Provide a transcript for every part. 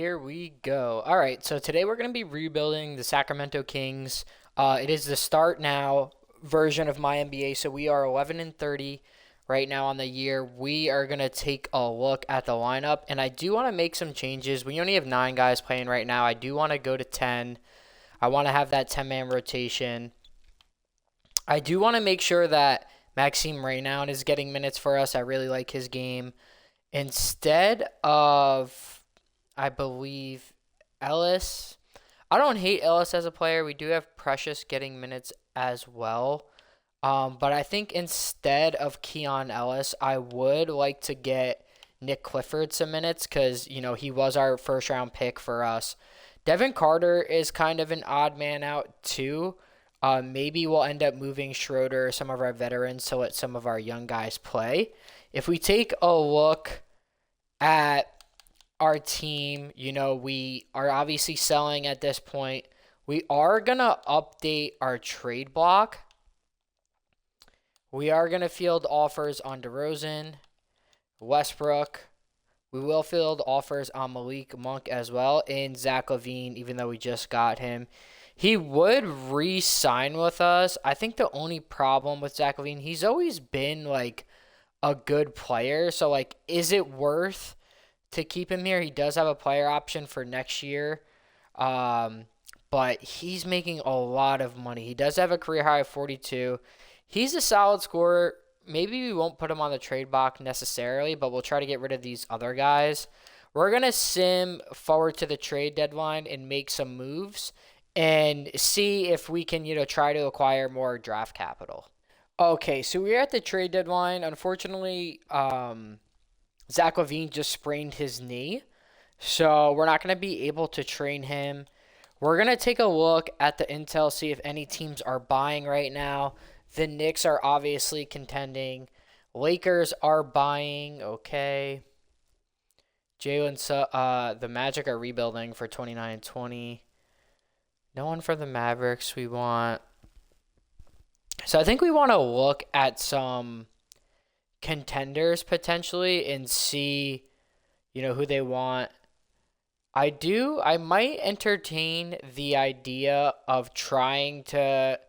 Here we go. All right, so today we're going to be rebuilding the Sacramento Kings. It is the start now version of my NBA, so we are 11 and 30 right now on the year. We are going to take a look at the lineup, and I do want to make some changes. We only have 9 guys playing right now. I do want to go to 10. I want to have that 10-man rotation. I do want to make sure that Maxime Reynaud is getting minutes for us. I really like his game. Instead of, I believe, Ellis. I don't hate Ellis as a player. We do have Precious getting minutes as well. But I think instead of Keon Ellis, I would like to get Nick Clifford some minutes because, he was our first round pick for us. Devin Carter is kind of an odd man out too. Maybe we'll end up moving Schroeder, some of our veterans, to let some of our young guys play. If we take a look at our team, we are obviously selling at this point. We are going to update our trade block. We are going to field offers on DeRozan, Westbrook. We will field offers on Malik Monk as well, and Zach LaVine, even though we just got him. He would re-sign with us. I think the only problem with Zach LaVine, he's always been like a good player. So is it worth to keep him here? He does have a player option for next year. But he's making a lot of money. He does have a career high of 42. He's a solid scorer. Maybe we won't put him on the trade block necessarily, but we'll try to get rid of these other guys. We're going to sim forward to the trade deadline and make some moves and see if we can, try to acquire more draft capital. Okay, so we're at the trade deadline. Unfortunately, Zach LaVine just sprained his knee, so we're not going to be able to train him. We're going to take a look at the intel, see if any teams are buying right now. The Knicks are obviously contending. Lakers are buying. Okay. The Magic are rebuilding for 29 and 20. No one for the Mavericks we want. So I think we want to look at some contenders potentially and see, who they want. I might entertain the idea of trying to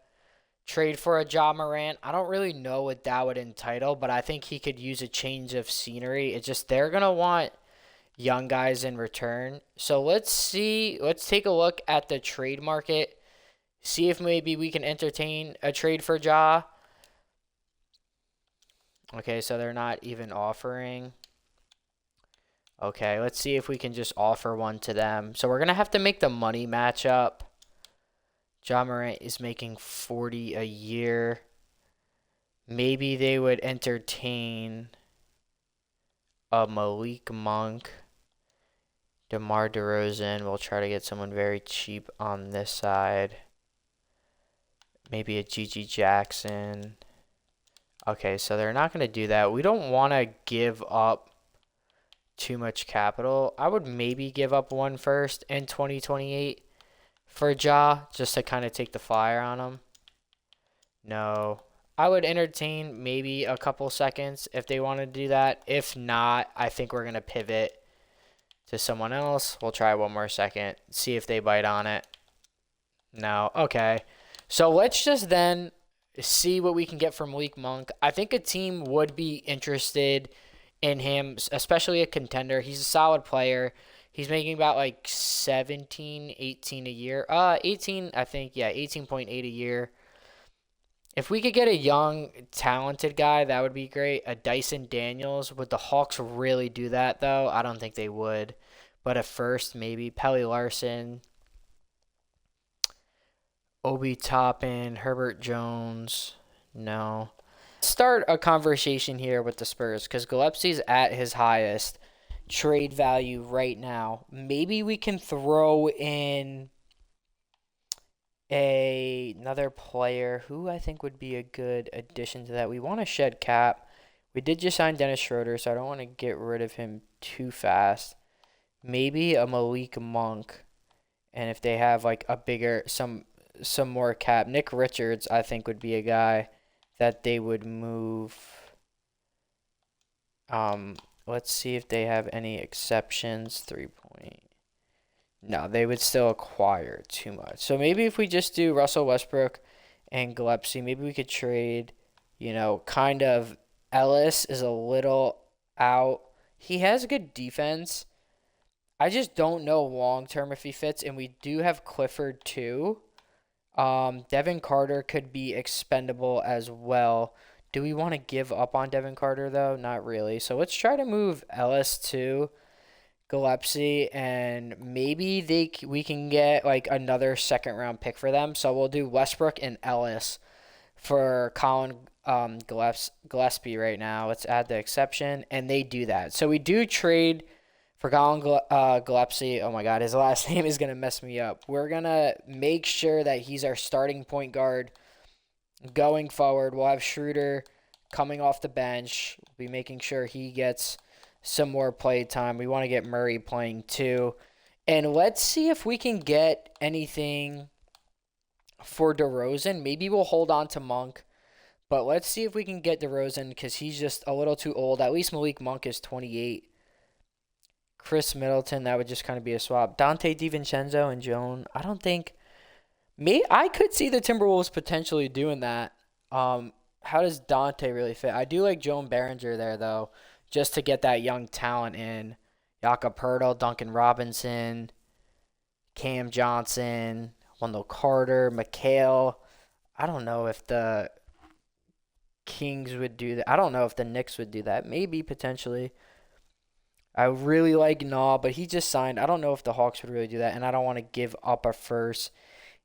trade for a Ja Morant. I don't really know what that would entitle, but I think he could use a change of scenery. It's just they're going to want young guys in return. So let's see. Let's take a look at the trade market. See if maybe we can entertain a trade for Ja. Okay, so they're not even offering. Okay, let's see if we can just offer one to them. So we're going to have to make the money match up. Ja Morant is making 40 a year. Maybe they would entertain a Malik Monk. DeMar DeRozan. We'll try to get someone very cheap on this side. Maybe a Gigi Jackson. Okay, so they're not going to do that. We don't want to give up too much capital. I would maybe give up one first in 2028 for Ja, just to kind of take the flyer on him. No. I would entertain maybe a couple seconds if they want to do that. If not, I think we're going to pivot to someone else. We'll try one more second, see if they bite on it. No. Okay. So let's just then see what we can get from Malik Monk. I think a team would be interested in him, especially a contender. He's a solid player. He's making about 17, 18 a year. 18, I think. Yeah, 18.8 a year. If we could get a young, talented guy, that would be great. A Dyson Daniels. Would the Hawks really do that, though? I don't think they would. But at first, maybe. Pelly Larson. Obi Toppin. Herbert Jones. No. Start a conversation here with the Spurs because Gillespie's at his highest trade value right now. Maybe we can throw in another player who I think would be a good addition to that. We want to shed cap. We did just sign Dennis Schroeder, so I don't want to get rid of him too fast. Maybe a Malik Monk, and if they have a bigger some more cap, Nick Richards I think would be a guy that they would move. Let's see if they have any exceptions. 3 point. No, they would still acquire too much. So maybe if we just do Russell Westbrook and Gillespie, maybe we could trade, kind of Ellis is a little out. He has good defense. I just don't know long term if he fits, and we do have Clifford too. Devin Carter could be expendable as well. Do we want to give up on Devin Carter though? Not really. So let's try to move Ellis to Gillespie, and maybe we can get like another second round pick for them. So we'll do Westbrook and Ellis for Colin Gillespie right now. Let's add the exception, and they do that. So we do trade for Colin Gillespie. Oh my God, his last name is gonna mess me up. We're gonna make sure that he's our starting point guard going forward. We'll have Schroeder coming off the bench. We'll be making sure he gets some more play time. We want to get Murray playing too. And let's see if we can get anything for DeRozan. Maybe we'll hold on to Monk, but let's see if we can get DeRozan because he's just a little too old. At least Malik Monk is 28. Chris Middleton, that would just kind of be a swap. Dante DiVincenzo and Joan. I don't think. I could see the Timberwolves potentially doing that. How does Dante really fit? I do like Joan Behringer there, though, just to get that young talent in. Jakob Poeltl, Duncan Robinson, Cam Johnson, Wendell Carter, McHale. I don't know if the Kings would do that. I don't know if the Knicks would do that. Maybe, potentially. I really like Naw, but he just signed. I don't know if the Hawks would really do that, and I don't want to give up a first.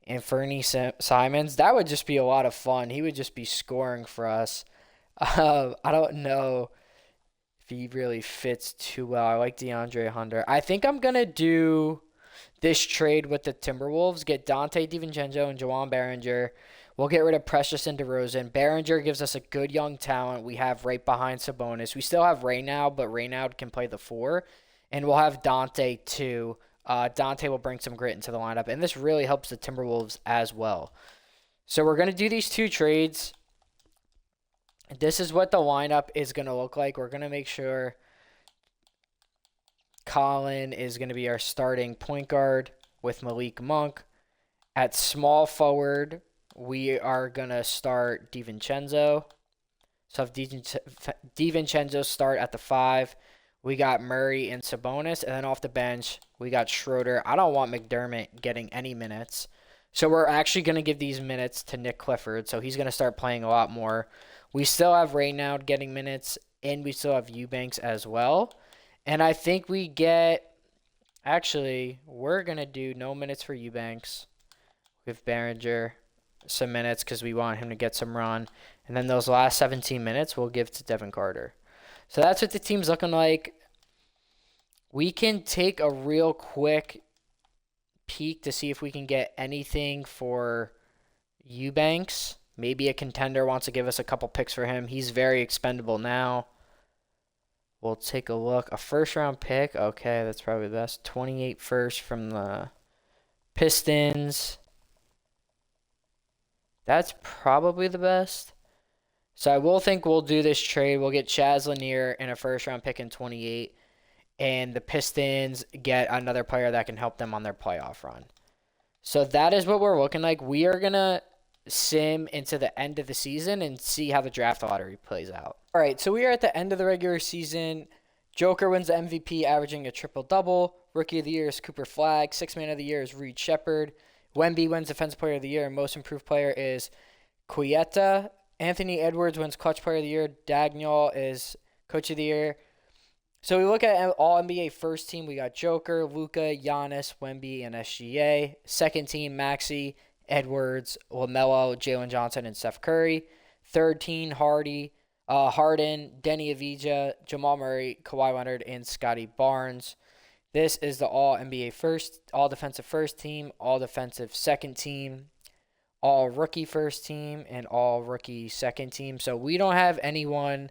And Fernie Simons, that would just be a lot of fun. He would just be scoring for us. I don't know if he really fits too well. I like DeAndre Hunter. I think I'm going to do this trade with the Timberwolves, get Dante DiVincenzo and Joan Behringer. We'll get rid of Precious and DeRozan. Behringer gives us a good young talent we have right behind Sabonis. We still have Raynaud, but Raynaud can play the 4. And we'll have Dante too. Dante will bring some grit into the lineup, and this really helps the Timberwolves as well. So we're going to do these 2 trades. This is what the lineup is going to look like. We're going to make sure Colin is going to be our starting point guard with Malik Monk. At small forward, we are going to start DiVincenzo. So have DiVincenzo start at the 5. We got Murray and Sabonis, and then off the bench, we got Schroeder. I don't want McDermott getting any minutes. So we're actually going to give these minutes to Nick Clifford, so he's going to start playing a lot more. We still have Raynaud getting minutes, and we still have Eubanks as well. And I think we get – actually, we're going to do no minutes for Eubanks with Behringer, some minutes because we want him to get some run. And then those last 17 minutes we'll give to Devin Carter. So that's what the team's looking like. We can take a real quick peek to see if we can get anything for Eubanks. Maybe a contender wants to give us a couple picks for him. He's very expendable now. We'll take a look. A first-round pick. Okay, that's probably the best. 28 first from the Pistons. That's probably the best. So I will think we'll do this trade. We'll get Chaz Lanier and a first-round pick in 28. And the Pistons get another player that can help them on their playoff run. So that is what we're looking like. We are going to sim into the end of the season and see how the draft lottery plays out. All right, so we are at the end of the regular season. Joker wins the MVP, averaging a triple-double. Rookie of the Year is Cooper Flagg. Sixth Man of the Year is Reed Shepherd. Wemby wins Defensive Player of the Year, and Most Improved Player is Quieta. Anthony Edwards wins Clutch Player of the Year. Dagnall is Coach of the Year. So we look at all NBA first team. We got Joker, Luka, Giannis, Wemby, and SGA. Second team, Maxey, Edwards, LaMelo, Jalen Johnson, and Steph Curry. Third team, Harden, Denny Avdija, Jamal Murray, Kawhi Leonard, and Scotty Barnes. This is the all NBA first, all defensive first team, all defensive second team, all rookie first team, and all rookie second team. So we don't have anyone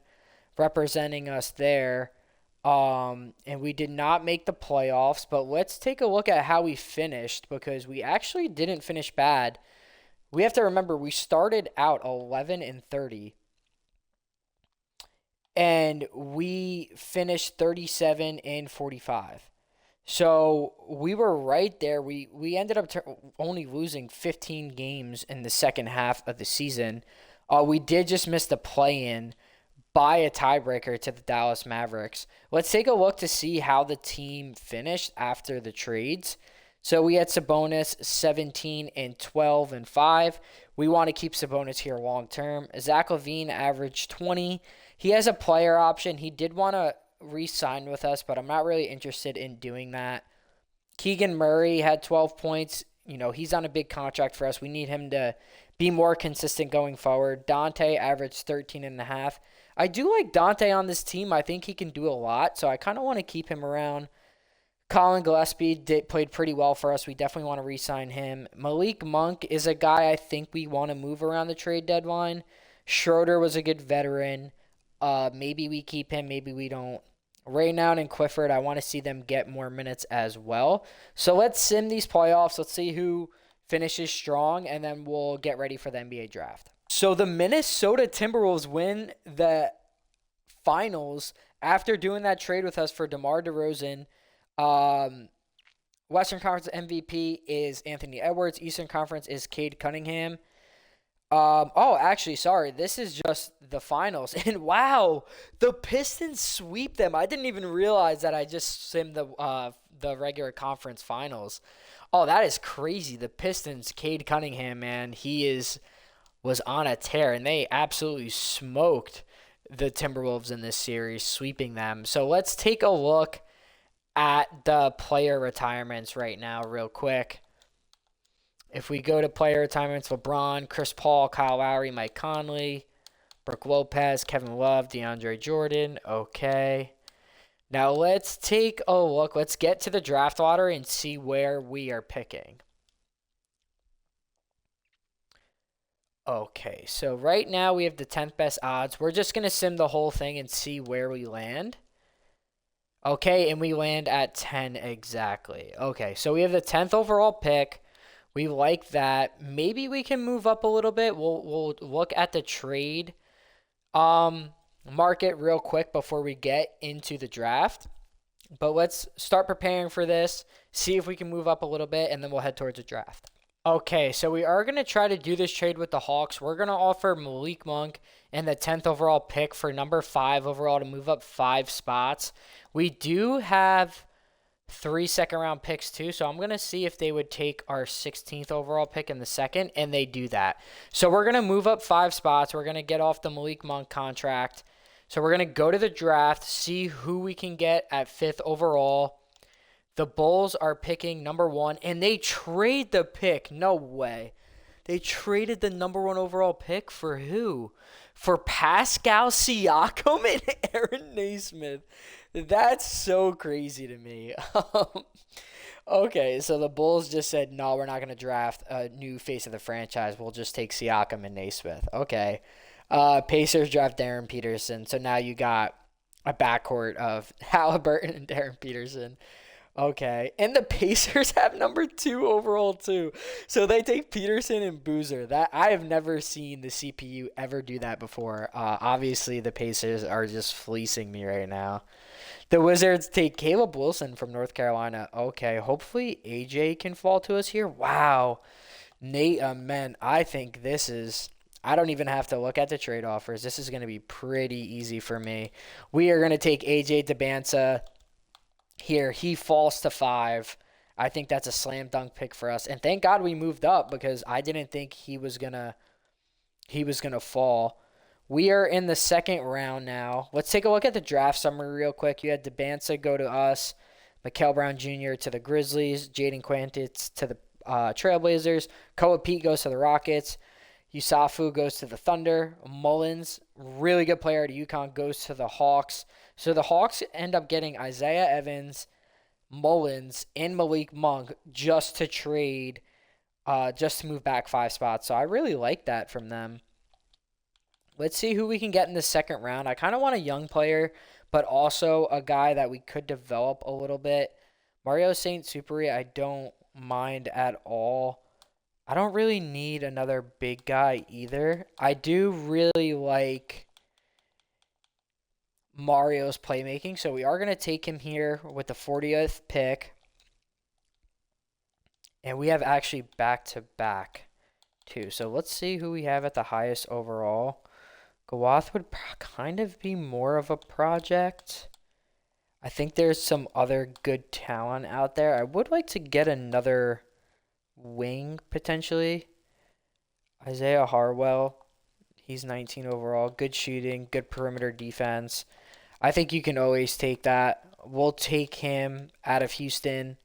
representing us there. And we did not make the playoffs, but let's take a look at how we finished because we actually didn't finish bad. We have to remember we started out 11-30, and we finished 37-45. So we were right there. We ended up only losing 15 games in the second half of the season. We did just miss the play-in by a tiebreaker to the Dallas Mavericks. Let's take a look to see how the team finished after the trades. So we had Sabonis 17 and 12 and 5. We want to keep Sabonis here long term. Zach LaVine averaged 20. He has a player option. He did want to re-sign with us, but I'm not really interested in doing that. Keegan Murray had 12 points. You know, he's on a big contract for us. We need him to be more consistent going forward. Dante averaged 13 and a half. I do like Dante on this team. I think he can do a lot, so I kind of want to keep him around. Colin Gillespie played pretty well for us. We definitely want to re-sign him. Malik Monk is a guy I think we want to move around the trade deadline. Schroeder was a good veteran. Maybe we keep him, maybe we don't. Raynown and Clifford, I want to see them get more minutes as well. So let's sim these playoffs. Let's see who finishes strong, and then we'll get ready for the NBA draft. So the Minnesota Timberwolves win the finals after doing that trade with us for DeMar DeRozan. Western Conference MVP is Anthony Edwards. Eastern Conference is Cade Cunningham. Actually, sorry. This is just the finals. And wow, the Pistons sweep them. I didn't even realize that I just simmed the regular conference finals. Oh, that is crazy. The Pistons, Cade Cunningham, man, was on a tear, and they absolutely smoked the Timberwolves in this series, sweeping them. So let's take a look at the player retirements right now real quick. If we go to player retirements, LeBron, Chris Paul, Kyle Lowry, Mike Conley, Brook Lopez, Kevin Love, DeAndre Jordan. Okay. Now let's take a look. Let's get to the draft lottery and see where we are picking. Okay, so right now we have the 10th best odds. We're just going to sim the whole thing and see where we land. Okay, and we land at 10 exactly. Okay, so we have the 10th overall pick. We like that. Maybe we can move up a little bit. We'll look at the trade market real quick before we get into the draft. But let's start preparing for this, see if we can move up a little bit, and then we'll head towards the draft. Okay, so we are going to try to do this trade with the Hawks. We're going to offer Malik Monk and the 10th overall pick for number 5 overall to move up 5 spots. We do have 3 second-round picks too, so I'm going to see if they would take our 16th overall pick in the second, and they do that. So we're going to move up 5 spots. We're going to get off the Malik Monk contract. So we're going to go to the draft, see who we can get at 5th overall. The Bulls are picking number 1, and they trade the pick. No way. They traded the number 1 overall pick for who? For Pascal Siakam and Aaron Naismith. That's so crazy to me. Okay, so the Bulls just said, no, we're not going to draft a new face of the franchise. We'll just take Siakam and Naismith. Okay. Pacers draft Darren Peterson. So now you got a backcourt of Halliburton and Darren Peterson. Okay, and the Pacers have number 2 overall too. So they take Peterson and Boozer. That I have never seen the CPU ever do that before. Obviously, the Pacers are just fleecing me right now. The Wizards take Caleb Wilson from North Carolina. Okay, hopefully AJ can fall to us here. Wow, Nate, man, I think this is. I don't even have to look at the trade offers. This is going to be pretty easy for me. We are going to take AJ DeBansa. Here, he falls to 5. I think that's a slam dunk pick for us. And thank God we moved up because I didn't think he was gonna fall. We are in the second round now. Let's take a look at the draft summary real quick. You had DeBansa go to us, Mikal Brown Jr. to the Grizzlies, Jaden Quantitz to the Trailblazers, Koa Pete goes to the Rockets, Yusafu goes to the Thunder, Mullins, really good player at UConn, goes to the Hawks. So the Hawks end up getting Isaiah Evans, Mullins, and Malik Monk just to trade, just to move back 5 spots. So I really like that from them. Let's see who we can get in the second round. I kind of want a young player, but also a guy that we could develop a little bit. Mario St. Superi, I don't mind at all. I don't really need another big guy either. I do really like Mario's playmaking, so we are going to take him here with the 40th pick. And we have actually back-to-back too. So let's see who we have at the highest overall. Gawath would kind of be more of a project. I think there's some other good talent out there. I would like to get another wing potentially. Isaiah Harwell. He's 19 overall. Good shooting, good perimeter defense. I think you can always take that. We'll take him out of Houston.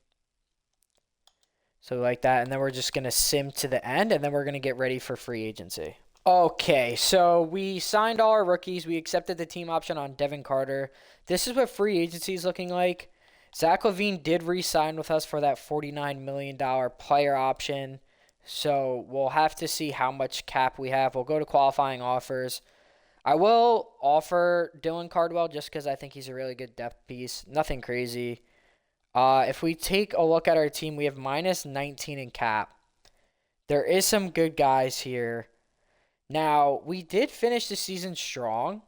So like that. And then we're just going to sim to the end. And then we're going to get ready for free agency. Okay, so we signed all our rookies. We accepted the team option on Devin Carter. This is what free agency is looking like. Zach LaVine did re-sign with us for that $49 million player option. So we'll have to see how much cap we have. We'll go to qualifying offers. I will offer Dylan Cardwell just because I think he's a really good depth piece. Nothing crazy. If we take a look at our team, we have minus 19 in cap. There is some good guys here. Now, we did finish the season strong.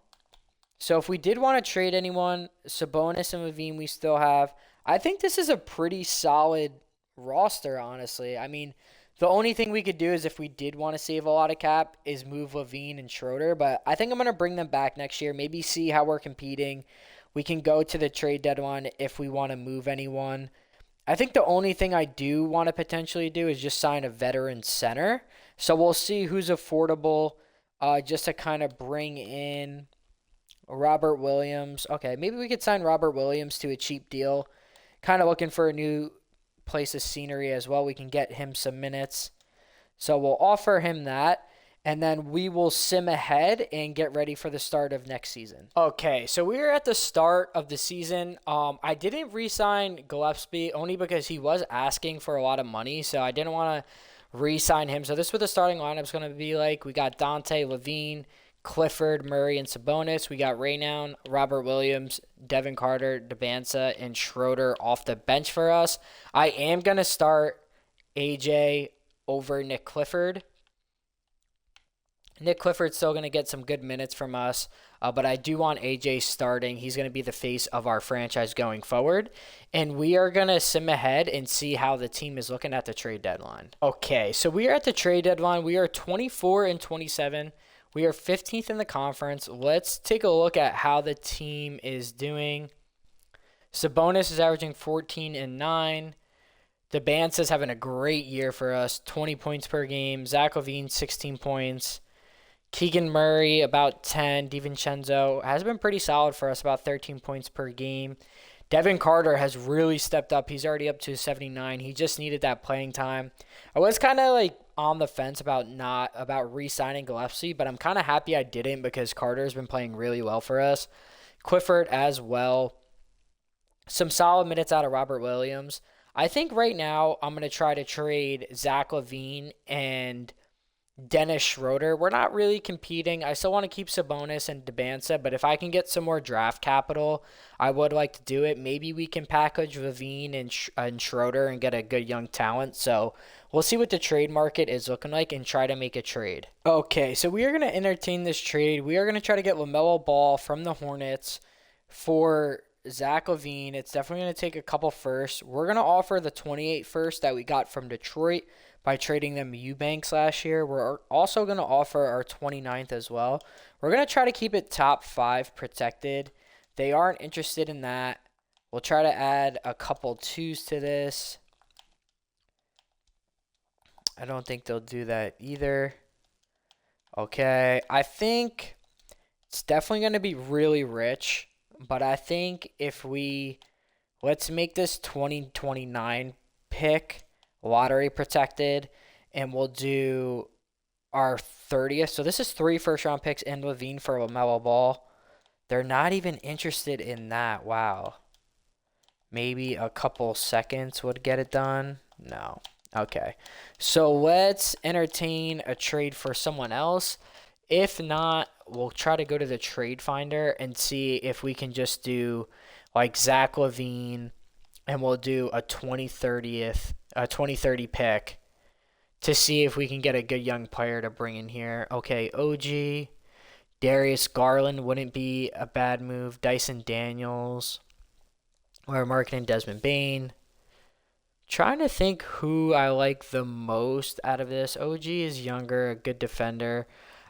So if we did want to trade anyone, Sabonis and LaVine we still have. I think this is a pretty solid roster, honestly. I mean, the only thing we could do is if we did want to save a lot of cap is move LaVine and Schroeder. But I think I'm going to bring them back next year. Maybe see how we're competing. We can go to the trade deadline if we want to move anyone. I think the only thing I do want to potentially do is just sign a veteran center. So we'll see who's affordable just to kind of bring in Robert Williams. Okay, maybe we could sign Robert Williams to a cheap deal. Kind of looking for a new place of scenery as well. We can get him some minutes. So we'll offer him that. And then we will sim ahead and get ready for the start of next season. Okay, so we're at the start of the season. I didn't re-sign Gillespie only because he was asking for a lot of money. So I didn't want to re-sign him. So this is what the starting lineup is going to be like. We got Dante, LaVine, Clifford, Murray, and Sabonis. We got Raynown, Robert Williams, Devin Carter, Debanza, and Schroeder off the bench for us. I am going to start AJ over Nick Clifford. Nick Clifford's still going to get some good minutes from us, but I do want AJ starting. He's going to be the face of our franchise going forward, and we are going to sim ahead and see how the team is looking at the trade deadline. Okay, so we are at the trade deadline. We are 24-27. We are 15th in the conference. Let's take a look at how the team is doing. Sabonis is averaging 14 and 9. Debanza's having a great year for us, 20 points per game. Zach LaVine, 16 points. Keegan Murray, about 10. DiVincenzo has been pretty solid for us, about 13 points per game. Devin Carter has really stepped up. He's already up to 79. He just needed that playing time. I was kind of like on the fence about re-signing Gillespie, but I'm kind of happy I didn't because Carter's been playing really well for us. Clifford as well. Some solid minutes out of Robert Williams. I think right now I'm going to try to trade Zach LaVine and Dennis Schroeder. We're not really competing. I still want to keep Sabonis and Debanza, but if I can get some more draft capital, I would like to do it. Maybe we can package LaVine and Schroeder and get a good young talent. So we'll see what the trade market is looking like and try to make a trade. Okay, so we are going to entertain this trade. We are going to try to get LaMelo Ball from the Hornets for Zach LaVine. It's definitely going to take a couple firsts. We're going to offer the 28 first that we got from Detroit by trading them Eubanks last year. We're also going to offer our 29th as well. We're going to try to keep it top 5 protected. They aren't interested in that. We'll try to add a couple 2s to this. I don't think they'll do that either. Okay, I think it's definitely going to be really rich, but I think if let's make this 2029 pick lottery protected, and we'll do our 30th. So this is 3 first-round picks and LaVine for LaMelo Ball. They're not even interested in that. Wow. Maybe a couple seconds would get it done. No. Okay. So let's entertain a trade for someone else. If not, we'll try to go to the trade finder and see if we can just do like Zach LaVine, and we'll do a 2030 pick to see if we can get a good young player to bring in here. Okay, OG, Darius Garland wouldn't be a bad move. Dyson Daniels. We're marketing Desmond Bane. Trying to think who I like the most out of this. OG is younger, a good defender.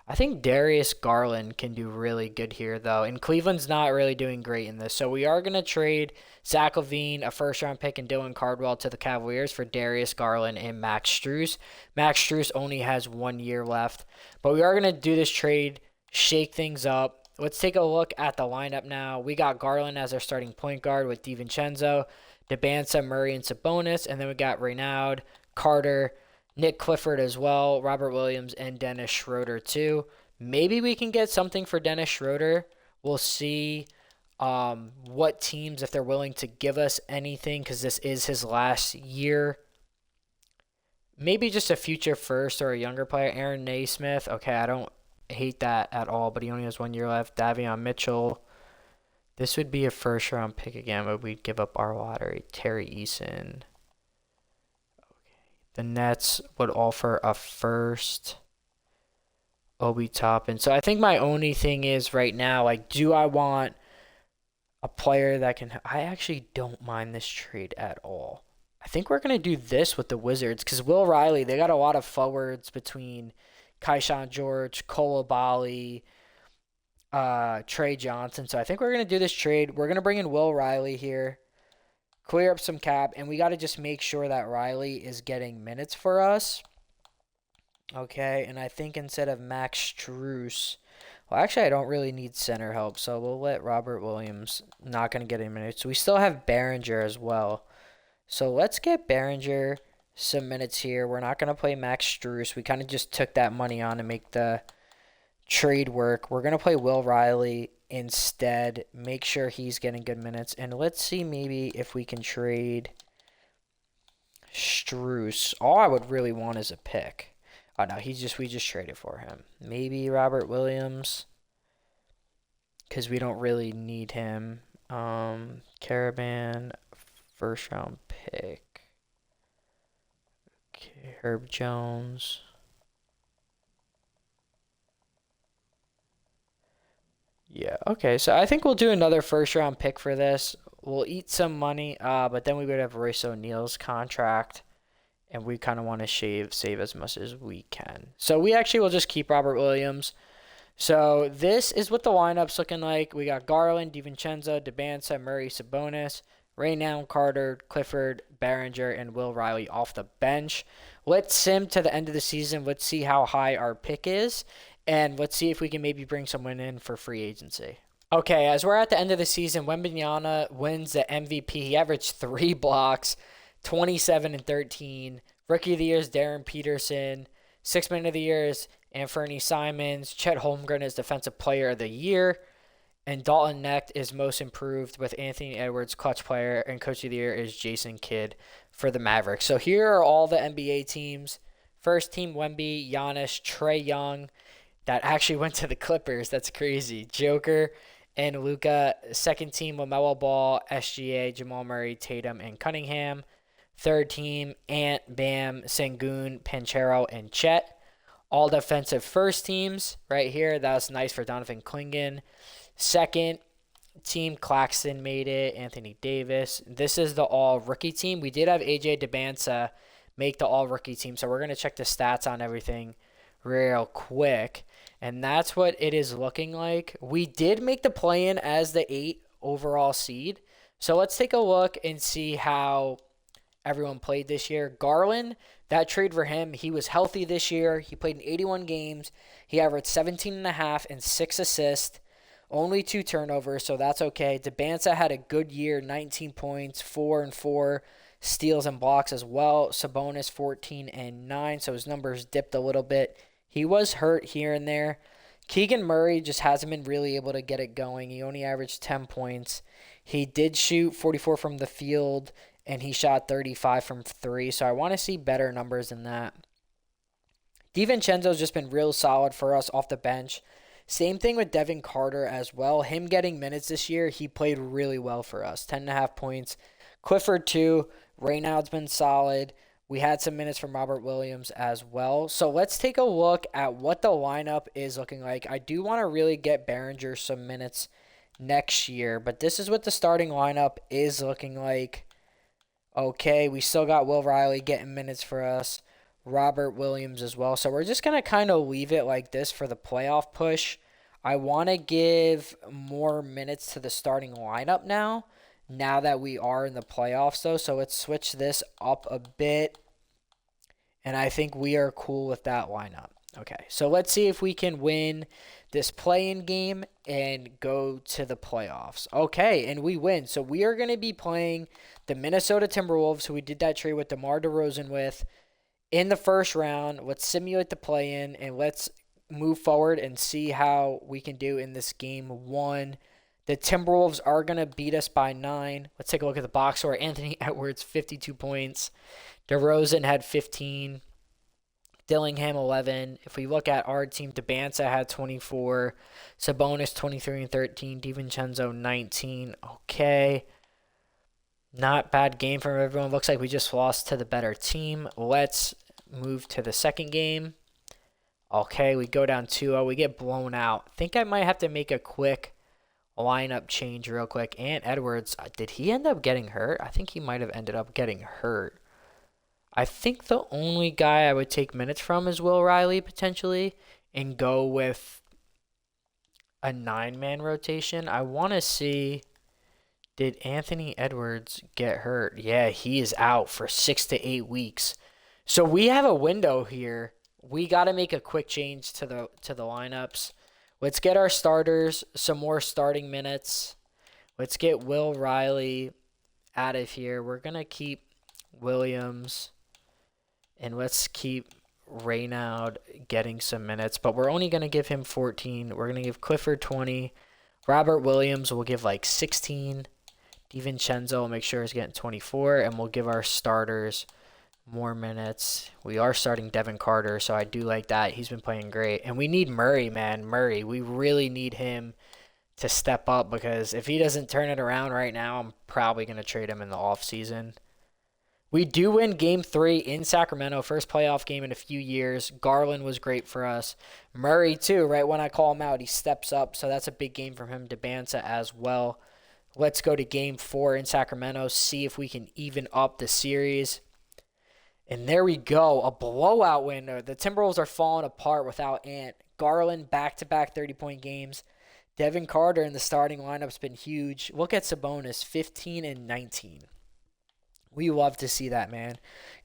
I think Darius Garland can do really good here, though. And Cleveland's not really doing great in this. So we are going to trade Zach LaVine, a first-round pick, and Dylan Cardwell to the Cavaliers for Darius Garland and Max Strus. Max Strus only has 1 year left. But we are going to do this trade, shake things up. Let's take a look at the lineup now. We got Garland as our starting point guard with DiVincenzo, DeBansa, Murray, and Sabonis. And then we got Reynaud, Carter, Nick Clifford as well, Robert Williams, and Dennis Schroeder too. Maybe we can get something for Dennis Schroeder. We'll see what teams, if they're willing to give us anything, because this is his last year. Maybe just a future first or a younger player. Aaron Naismith. Okay, I don't hate that at all, but he only has 1 year left. Davion Mitchell. This would be a first-round pick again, but we'd give up our lottery. Terry Eason. The Nets would offer a first. Obi Toppin. So I think my only thing is right now, like, do I want a player that can... I actually don't mind this trade at all. I think we're going to do this with the Wizards because Will Riley, they got a lot of forwards between Kaishan George, Coulibaly, Trey Johnson. So I think we're going to do this trade. We're going to bring in Will Riley here. Clear up some cap, and we got to just make sure that Riley is getting minutes for us. Okay, and I think instead of Max Strus, well, actually, I don't really need center help, so we'll let Robert Williams not going to get any minutes. We still have Behringer as well. So let's get Behringer some minutes here. We're not going to play Max Strus. We kind of just took that money on to make the trade work. We're going to play Will Riley instead, make sure he's getting good minutes. And let's see maybe if we can trade Strus. All I would really want is a pick. Oh no, we just traded for him. Maybe Robert Williams, because we don't really need him. Caravan, first round pick. Okay, Herb Jones. Yeah, okay, so I think we'll do another first-round pick for this. We'll eat some money, but then we would have Royce O'Neal's contract, and we kind of want to save as much as we can. So we actually will just keep Robert Williams. So this is what the lineup's looking like. We got Garland, DiVincenzo, DeBansa, Murray, Sabonis, Reynaud, Carter, Clifford, Behringer, and Will Riley off the bench. Let's sim to the end of the season. Let's see how high our pick is. And let's see if we can maybe bring someone in for free agency. Okay, as we're at the end of the season, Wembanyama wins the MVP. He averaged 3 blocks, 27 and 13. Rookie of the Year is Darren Peterson. Sixth Man of the Year is Anthony Simons. Chet Holmgren is Defensive Player of the Year. And Dalton Knecht is Most Improved with Anthony Edwards, Clutch Player. And Coach of the Year is Jason Kidd for the Mavericks. So here are all the NBA teams. First team, Wemby, Giannis, Trae Young. That actually went to the Clippers. That's crazy. Joker and Luka. Second team, LaMelo Ball, SGA, Jamal Murray, Tatum, and Cunningham. Third team, Ant, Bam, Sengun, Panchero, and Chet. All defensive first teams right here. That was nice for Donovan Clingan. Second team, Claxton made it. Anthony Davis. This is the all-rookie team. We did have AJ DeBansa make the all-rookie team, so we're going to check the stats on everything real quick. And that's what it is looking like. We did make the play-in as the 8 overall seed. So let's take a look and see how everyone played this year. Garland, that trade for him, he was healthy this year. He played in 81 games. He averaged 17.5 and 6 assists. Only 2 turnovers, so that's okay. DeBansa had a good year, 19 points, 4 and 4 steals and blocks as well. Sabonis, 14 and 9, so his numbers dipped a little bit. He was hurt here and there. Keegan Murray just hasn't been really able to get it going. He only averaged 10 points. He did shoot 44 from the field, and he shot 35 from 3, so I want to see better numbers than that. DiVincenzo's just been real solid for us off the bench. Same thing with Devin Carter as well. Him getting minutes this year, he played really well for us. 10.5 points. Clifford, too. Reynaud's been solid. We had some minutes from Robert Williams as well. So let's take a look at what the lineup is looking like. I do want to really get Behringer some minutes next year, but this is what the starting lineup is looking like. Okay, we still got Will Riley getting minutes for us. Robert Williams as well. So we're just going to kind of leave it like this for the playoff push. I want to give more minutes to the starting lineup now that we are in the playoffs, though. So let's switch this up a bit. And I think we are cool with that lineup. Okay, so let's see if we can win this play-in game and go to the playoffs. Okay, and we win. So we are going to be playing the Minnesota Timberwolves, who we did that trade with DeMar DeRozan with, in the first round. Let's simulate the play-in, and let's move forward and see how we can do in this game one. The Timberwolves are going to beat us by 9. Let's take a look at the box score. Anthony Edwards, 52 points. DeRozan had 15. Dillingham 11. If we look at our team, DeBanza had 24. Sabonis 23 and 13. DiVincenzo 19. Okay. Not bad game from everyone. Looks like we just lost to the better team. Let's move to the second game. Okay, we go down 2-0. We get blown out. Think I might have to make a quick lineup change real quick. And Edwards, did he end up getting hurt? I think he might have ended up getting hurt. I think the only guy I would take minutes from is Will Riley, potentially, and go with a 9-man rotation. I want to see, did Anthony Edwards get hurt? Yeah, he is out for 6 to 8 weeks. So we have a window here. We got to make a quick change to the lineups. Let's get our starters some more starting minutes. Let's get Will Riley out of here. We're going to keep Williams. And let's keep Raynaud getting some minutes. But we're only going to give him 14. We're going to give Clifford 20. Robert Williams will give like 16. DiVincenzo will make sure he's getting 24. And we'll give our starters more minutes. We are starting Devin Carter, so I do like that. He's been playing great. And we need Murray, man. Murray. We really need him to step up, because if he doesn't turn it around right now, I'm probably going to trade him in the offseason. We do win Game 3 in Sacramento, first playoff game in a few years. Garland was great for us. Murray, too, right when I call him out, he steps up, so that's a big game from him. DeBanza as well. Let's go to Game 4 in Sacramento, see if we can even up the series. And there we go, a blowout win. The Timberwolves are falling apart without Ant. Garland, back-to-back 30-point games. Devin Carter in the starting lineup's been huge. Look at Sabonis, 15 and 19. We love to see that, man.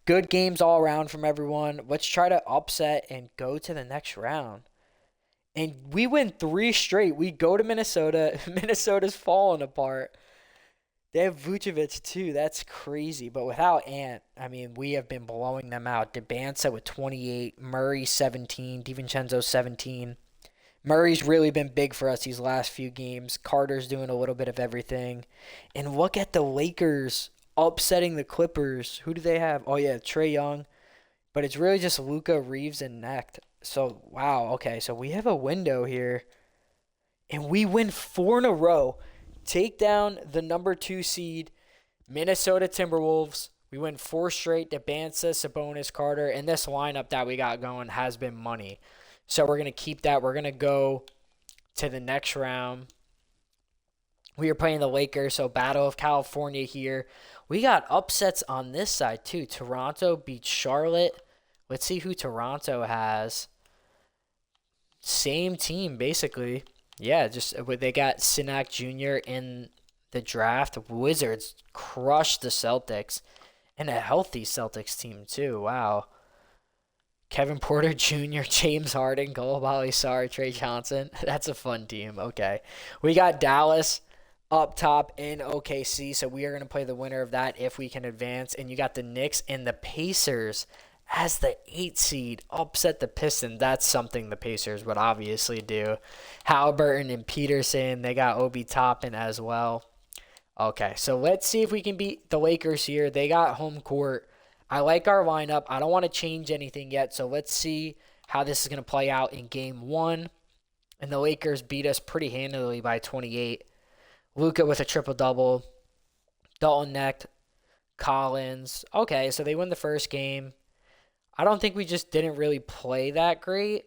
Good games all around from everyone. Let's try to upset and go to the next round. And we win 3 straight. We go to Minnesota. Minnesota's falling apart. They have Vucevic, too. That's crazy. But without Ant, I mean, we have been blowing them out. DeBanza with 28. Murray, 17. DiVincenzo, 17. Murray's really been big for us these last few games. Carter's doing a little bit of everything. And look at the Lakers upsetting the Clippers. Who do they have? Oh, yeah, Trae Young. But it's really just Luka, Reeves, and Necht. So, wow. Okay, so we have a window here. And we win 4 in a row. Take down the number 2 seed, Minnesota Timberwolves. We win 4 straight. DeBanza, Sabonis, Carter. And this lineup that we got going has been money. So we're going to keep that. We're going to go to the next round. We are playing the Lakers, so Battle of California here. We got upsets on this side, too. Toronto beats Charlotte. Let's see who Toronto has. Same team, basically. Yeah, just they got Sinak Jr. in the draft. Wizards crushed the Celtics. And a healthy Celtics team, too. Wow. Kevin Porter Jr., James Harden, Coulibaly, Trey Johnson. That's a fun team. Okay. We got Dallas up top in OKC, so we are going to play the winner of that if we can advance. And you got the Knicks and the Pacers as the 8 seed upset the Pistons. That's something the Pacers would obviously do. Halliburton and Peterson, they got Obi Toppin as well. Okay, so let's see if we can beat the Lakers here. They got home court. I like our lineup. I don't want to change anything yet, so let's see how this is going to play out in Game 1. And the Lakers beat us pretty handily by 28. Luka with a triple-double. Dalton Necht. Collins. Okay, so they win the first game. I don't think we just didn't really play that great.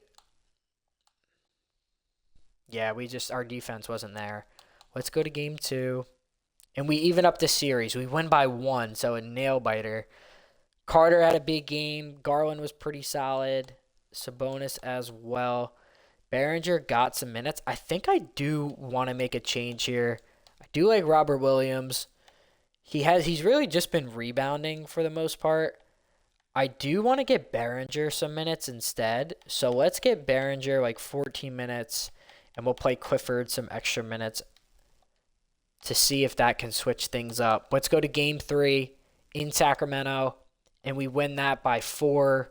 Yeah, our defense wasn't there. Let's go to Game 2. And we even up the series. We win by 1, so a nail biter. Carter had a big game. Garland was pretty solid. Sabonis as well. Behringer got some minutes. I think I do want to make a change here. I do like Robert Williams. He's really just been rebounding for the most part. I do want to get Behringer some minutes instead. So let's get Behringer like 14 minutes, and we'll play Clifford some extra minutes to see if that can switch things up. Let's go to game 3 in Sacramento, and we win that by 4.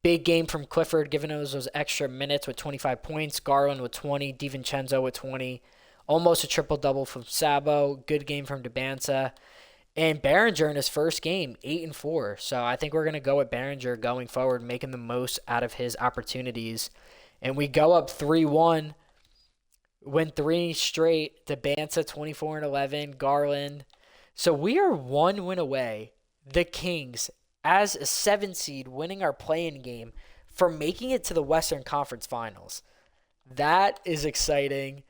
Big game from Clifford, giving us those extra minutes with 25 points. Garland with 20. DiVincenzo with 20. Almost a triple-double from Sabo. Good game from Debanza. And Behringer in his first game, 8-4. So I think we're going to go with Behringer going forward, making the most out of his opportunities. And we go up 3-1. Win 3 straight. Debanza 24-11. Garland. So we are 1 win away. The Kings, as a 7 seed, winning our play-in game for making it to the Western Conference Finals. That is exciting.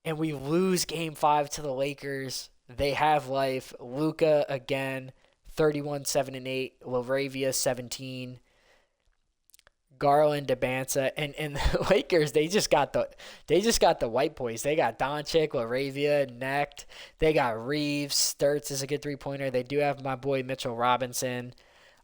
And we lose game 5 to the Lakers. They have life. Luka again, 31-7-8. Laravia 17. Garland, Debanza, and the Lakers. They just got the white boys. They got Doncic, Laravia, Necht. They got Reeves. Sturts is a good 3-pointer. They do have my boy Mitchell Robinson.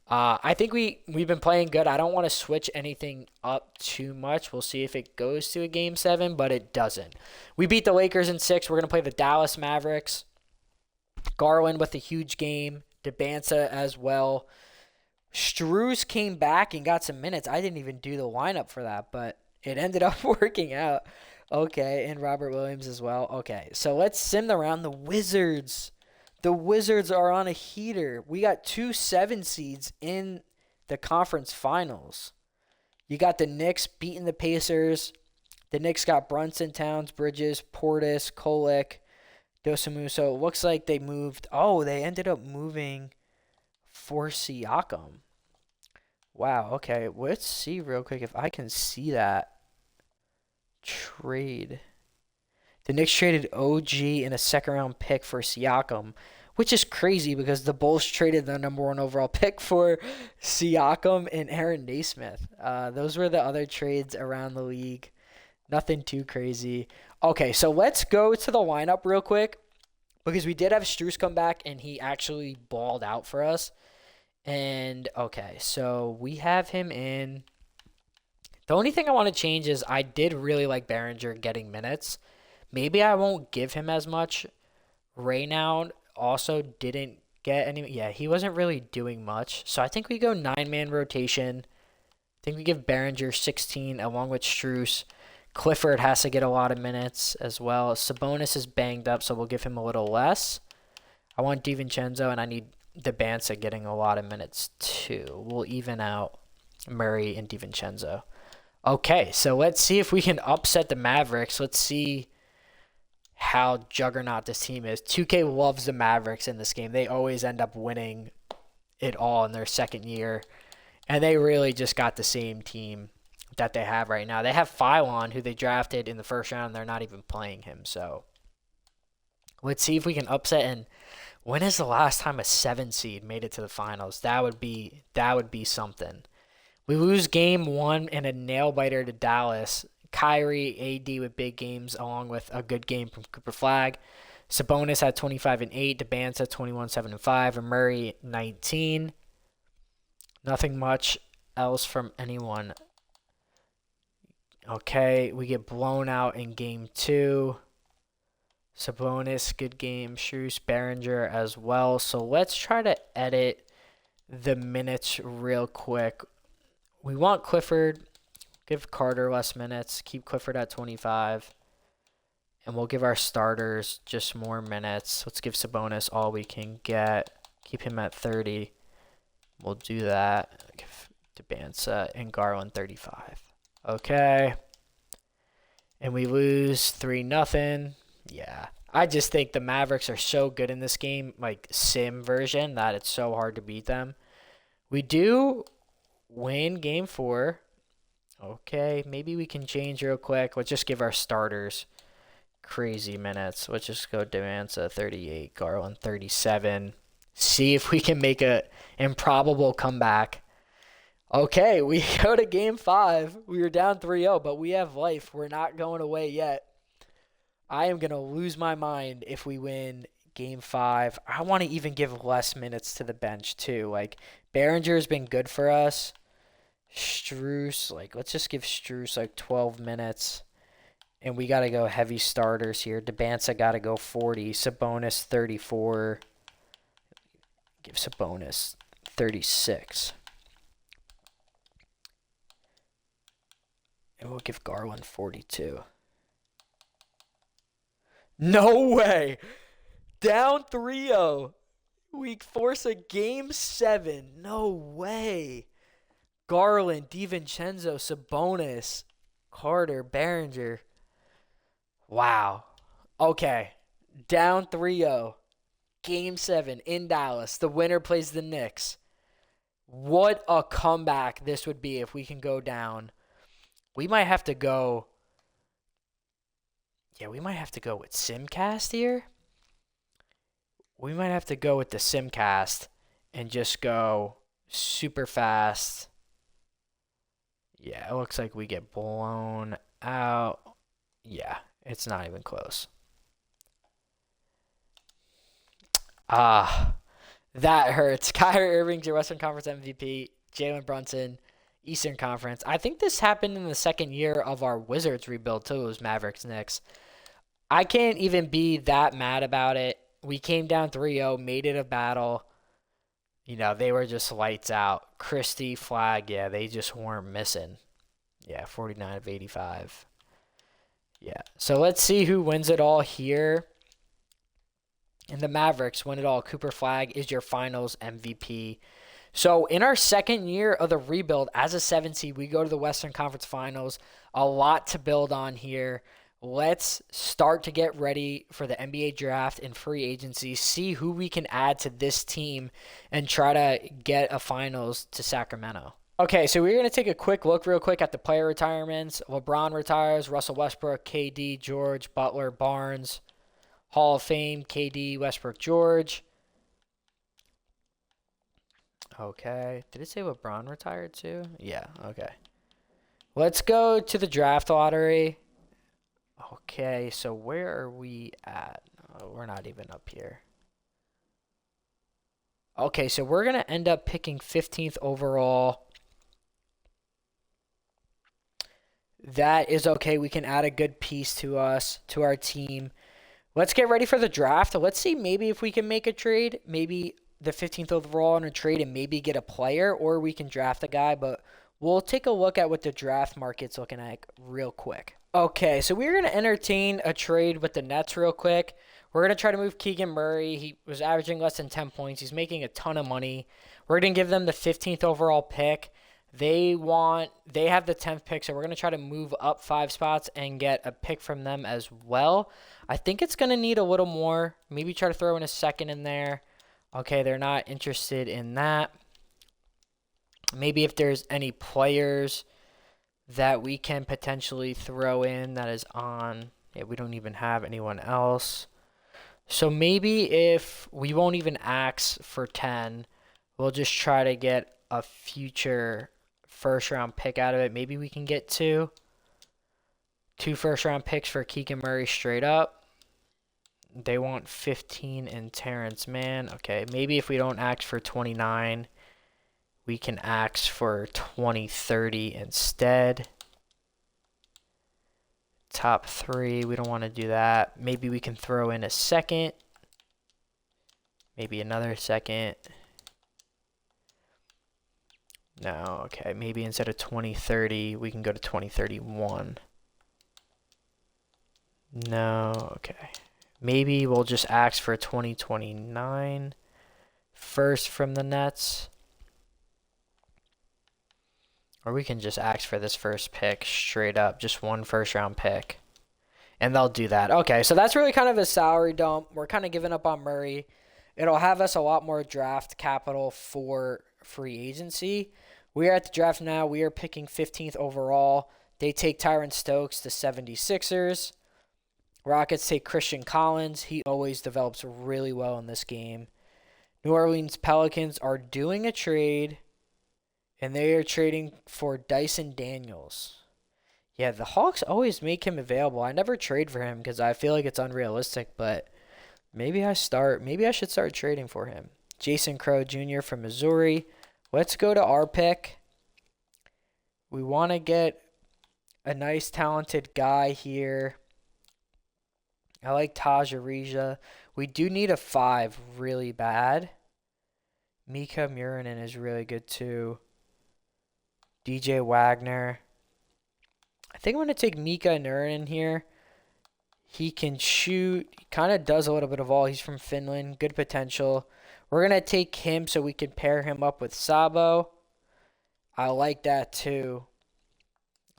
I think we've been playing good. I don't want to switch anything up too much. We'll see if it goes to a game 7, but it doesn't. We beat the Lakers in 6. We're gonna play the Dallas Mavericks. Garland with a huge game. Debanza as well. Strus came back and got some minutes. I didn't even do the lineup for that, but it ended up working out. Okay, and Robert Williams as well. Okay, so let's sim around the Wizards. The Wizards are on a heater. We got 2 7 seeds in the conference finals. You got the Knicks beating the Pacers. The Knicks got Brunson, Towns, Bridges, Portis, Kolek, Dosunmu. So it looks like they moved. Oh, they ended up moving for Siakam. Wow, okay. Let's see real quick if I can see that trade. The Knicks traded OG and a second-round pick for Siakam, which is crazy because the Bulls traded the number 1 overall pick for Siakam and Aaron Naismith. Those were the other trades around the league. Nothing too crazy. Okay, so let's go to the lineup real quick because we did have Strus come back and he actually balled out for us. And, okay, so we have him in. The only thing I want to change is I did really like Behringer getting minutes. Maybe I won't give him as much. Raynoud also didn't get any. Yeah, he wasn't really doing much. So I think we go 9-man rotation. I think we give Behringer 16 along with Strus. Clifford has to get a lot of minutes as well. Sabonis is banged up, so we'll give him a little less. I want DiVincenzo, and I need Debanza getting a lot of minutes too. We'll even out Murray and DiVincenzo. Okay, so let's see if we can upset the Mavericks. Let's see how juggernaut this team is. 2K loves the Mavericks in this game. They always end up winning it all in their second year. And they really just got the same team that they have right now. They have Phylon, who they drafted in the first round, and they're not even playing him. So let's see if we can upset. And when is the last time a 7 seed made it to the finals? That would be something. We lose game 1 in a nail-biter to Dallas. Kyrie, AD with big games, along with a good game from Cooper Flagg. Sabonis had 25-8. Debanza 21-7-5. And Murray 19. Nothing much else from anyone. Okay, we get blown out in game 2. Sabonis, good game. Strus, Behringer as well. So let's try to edit the minutes real quick. We want Clifford. Give Carter less minutes. Keep Clifford at 25. And we'll give our starters just more minutes. Let's give Sabonis all we can get. Keep him at 30. We'll do that. Give Debanza and Garland 35. Okay. And we lose 3-0. Yeah. I just think the Mavericks are so good in this game, like sim version, that it's so hard to beat them. We do win game 4. Okay, maybe we can change real quick. Let's just give our starters crazy minutes. Let's just go Demanza 38, Garland 37. See if we can make a improbable comeback. Okay, we go to game 5. We were down 3-0, but we have life. We're not going away yet. I am going to lose my mind if we win game 5. I want to even give less minutes to the bench, too. Like, Behringer's been good for us. Struce, like, let's just give Struce, like, 12 minutes. And we got to go heavy starters here. Debanza got to go 40. Sabonis, 34. Give Sabonis 36. And we'll give Garland 42. No way! Down 3-0. We force a game 7. No way. Garland, DiVincenzo, Sabonis, Carter, Behringer. Wow. Okay. Down 3-0. Game 7 in Dallas. The winner plays the Knicks. What a comeback this would be if we can go down. We might have to go. Yeah, we might have to go with Simcast here. We might have to go with the Simcast and just go super fast. Yeah, it looks like we get blown out. Yeah, it's not even close. That hurts. Kyrie Irving's your Western Conference MVP. Jalen Brunson, Eastern Conference. I think this happened in the second year of our Wizards rebuild too. It was Mavericks Knicks. I can't even be that mad about it. We came down 3-0, made it a battle. You know, they were just lights out. Christie, Flag, yeah, they just weren't missing. Yeah, 49 of 85. Yeah, so let's see who wins it all here. And the Mavericks win it all. Cooper Flag is your finals MVP. So in our second year of the rebuild as a 7 seed, we go to the Western Conference Finals. A lot to build on here. Let's start to get ready for the NBA draft and free agency. See who we can add to this team and try to get a finals to Sacramento. Okay, so we're going to take a quick look real quick at the player retirements. LeBron retires, Russell Westbrook, KD, George, Butler, Barnes, Hall of Fame, KD, Westbrook, George. Okay. Did it say LeBron retired too? Yeah, okay. Let's go to the draft lottery. Okay, so where are we at? Oh, we're not even up here. Okay, so we're going to end up picking 15th overall. That is okay. We can add a good piece to us, to our team. Let's get ready for the draft. Let's see maybe if we can make a trade. Maybe the 15th overall in a trade and maybe get a player, or we can draft a guy. But we'll take a look at what the draft market's looking like real quick. Okay, so we're going to entertain a trade with the Nets real quick. We're going to try to move Keegan Murray. He was averaging less than 10 points. He's making a ton of money. We're going to give them the 15th overall pick. They have the 10th pick, so we're going to try to move up 5 spots and get a pick from them as well. I think it's going to need a little more. Maybe try to throw in a second in there. Okay, they're not interested in that. Maybe if there's any players that we can potentially throw in that is on. Yeah, we don't even have anyone else. So maybe if we won't even ask for 10, we'll just try to get a future first-round pick out of it. Maybe we can get 2 first-round picks for Keegan Murray straight up. They want 15 and Terrence Mann. Okay, maybe if we don't ask for 29, we can ask for 2030 instead. Top 3, we don't want to do that. Maybe we can throw in a second. Maybe another second. No, okay. Maybe instead of 2030, we can go to 2031. No, okay. Maybe we'll just ask for 2029 first from the Nets. Or we can just ask for this first pick straight up, just 1 first-round pick. And they'll do that. Okay, so that's really kind of a salary dump. We're kind of giving up on Murray. It'll have us a lot more draft capital for free agency. We are at the draft now. We are picking 15th overall. They take Tyron Stokes, the 76ers. Rockets take Christian Collins. He always develops really well in this game. New Orleans Pelicans are doing a trade, and they are trading for Dyson Daniels. Yeah, the Hawks always make him available. I never trade for him because I feel like it's unrealistic, but maybe I should start trading for him. Jason Crow Jr. from Missouri. Let's go to our pick. We want to get a nice, talented guy here. I like Taj Arija. We do need a 5 really bad. Mika Murinen is really good too. DJ Wagner. I think I'm going to take Mika Murinen here. He can shoot. He kind of does a little bit of all. He's from Finland. Good potential. We're going to take him so we can pair him up with Sabo. I like that too.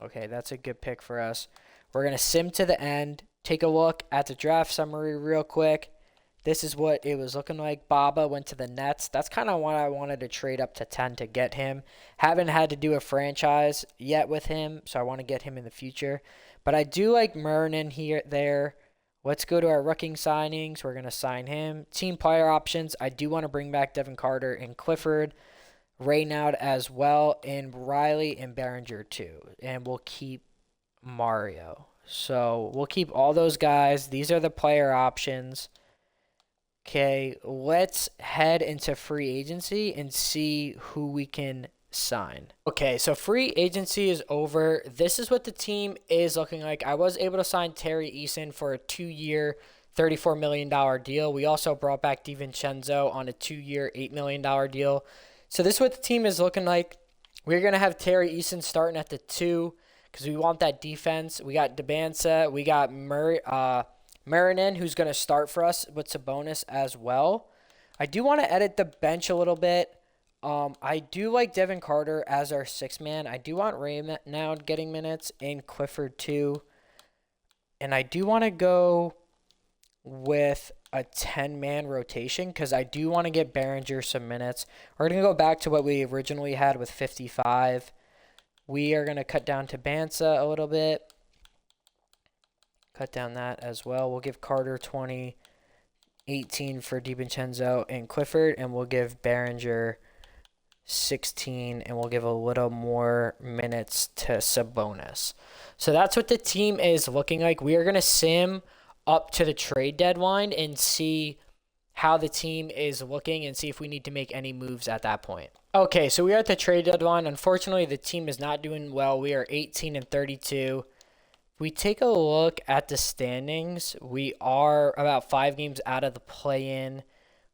Okay, that's a good pick for us. We're going to sim to the end. Take a look at the draft summary real quick. This is what it was looking like. Baba went to the Nets. That's kind of why I wanted to trade up to 10 to get him. Haven't had to do a franchise yet with him, so I want to get him in the future. But I do like Murnin there. Let's go to our rookie signings. We're going to sign him. Team player options. I do want to bring back Devin Carter and Clifford. Raynaud as well, and Riley and Behringer too. And we'll keep Mario. So we'll keep all those guys. These are the player options. Okay, let's head into free agency and see who we can sign. Okay, so free agency is over. This is what the team is looking like. I was able to sign Terry Eason for a 2-year, $34 million deal. We also brought back DiVincenzo on a 2-year, $8 million deal. So this is what the team is looking like. We're going to have Terry Eason starting at the 2 because we want that defense. We got Debansa. We got Marinin, who's going to start for us with Sabonis as well. I do want to edit the bench a little bit. I do like Devin Carter as our 6th man. I do want Raynaud getting minutes and Clifford too. And I do want to go with a 10-man rotation because I do want to get Behringer some minutes. We're going to go back to what we originally had with 55. We are going to cut down to Bansa a little bit. Cut down that as well. We'll give Carter 20, 18 for DiVincenzo and Clifford, and we'll give Behringer 16, and we'll give a little more minutes to Sabonis. So that's what the team is looking like. We are going to sim up to the trade deadline and see how the team is looking and see if we need to make any moves at that point. Okay, so we are at the trade deadline. Unfortunately, the team is not doing well. We are 18-32. We take a look at the standings. We are about 5 games out of the play-in,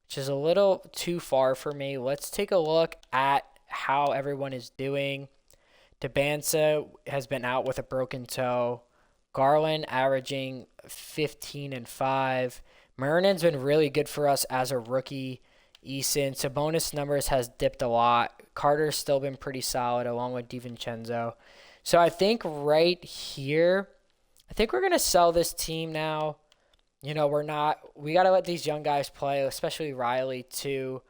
which is a little too far for me. Let's take a look at how everyone is doing. Debansa has been out with a broken toe. Garland averaging 15-5. Murnin's been really good for us as a rookie. Eason, Sabonis numbers has dipped a lot. Carter's still been pretty solid along with DiVincenzo. So I think right here, I think we're going to sell this team now. You know, we got to let these young guys play, especially Riley too.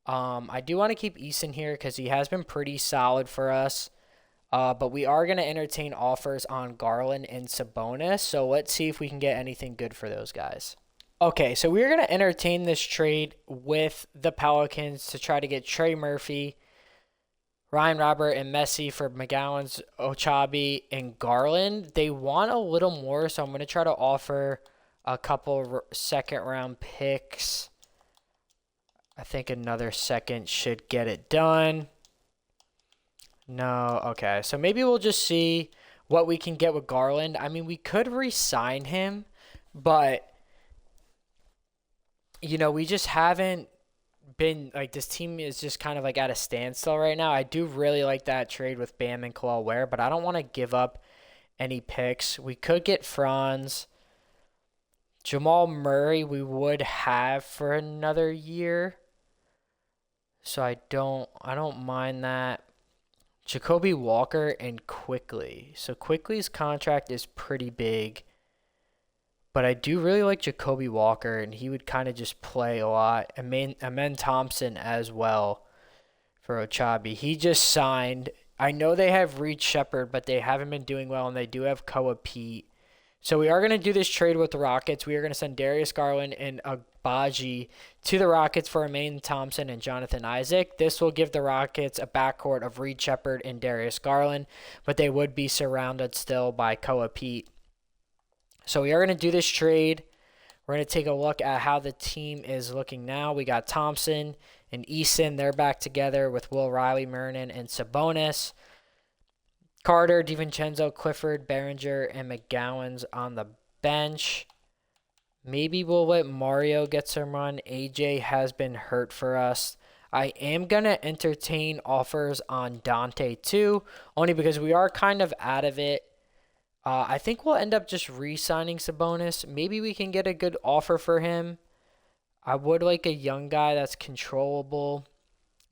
I do want to keep Eason here because he has been pretty solid for us. But we are going to entertain offers on Garland and Sabonis. So let's see if we can get anything good for those guys. Okay, so we're going to entertain this trade with the Pelicans to try to get Trey Murphy, Ryan Robert, and Messi for McGowan's, Ochabi, and Garland. They want a little more, so I'm going to try to offer a couple second-round picks. I think another second should get it done. No, okay. So maybe we'll just see what we can get with Garland. I mean, we could re-sign him, but, you know, we just haven't been, like, this team is just kind of, like, at a standstill right now. I do really like that trade with Bam and Khalil Ware, but I don't want to give up any picks. We could get Franz. Jamal Murray we would have for another year, so I don't mind that. Jacoby Walker and Quickly. So Quickly's contract is pretty big. But I do really like Jacoby Walker, and he would kind of just play a lot. Amen Thompson as well for Ochabi. He just signed. I know they have Reed Shepard, but they haven't been doing well, and they do have Koa Pete. So we are going to do this trade with the Rockets. We are going to send Darius Garland and Agbaji to the Rockets for Amen Thompson and Jonathan Isaac. This will give the Rockets a backcourt of Reed Shepherd and Darius Garland, but they would be surrounded still by Koa Pete. So we are going to do this trade. We're going to take a look at how the team is looking now. We got Thompson and Eason. They're back together with Will Riley, Mernon, and Sabonis. Carter, DiVincenzo, Clifford, Behringer, and McGowan's on the bench. Maybe we'll let Mario get some run. AJ has been hurt for us. I am going to entertain offers on Dante too, only because we are kind of out of it. I think we'll end up just re-signing Sabonis. Maybe we can get a good offer for him. I would like a young guy that's controllable.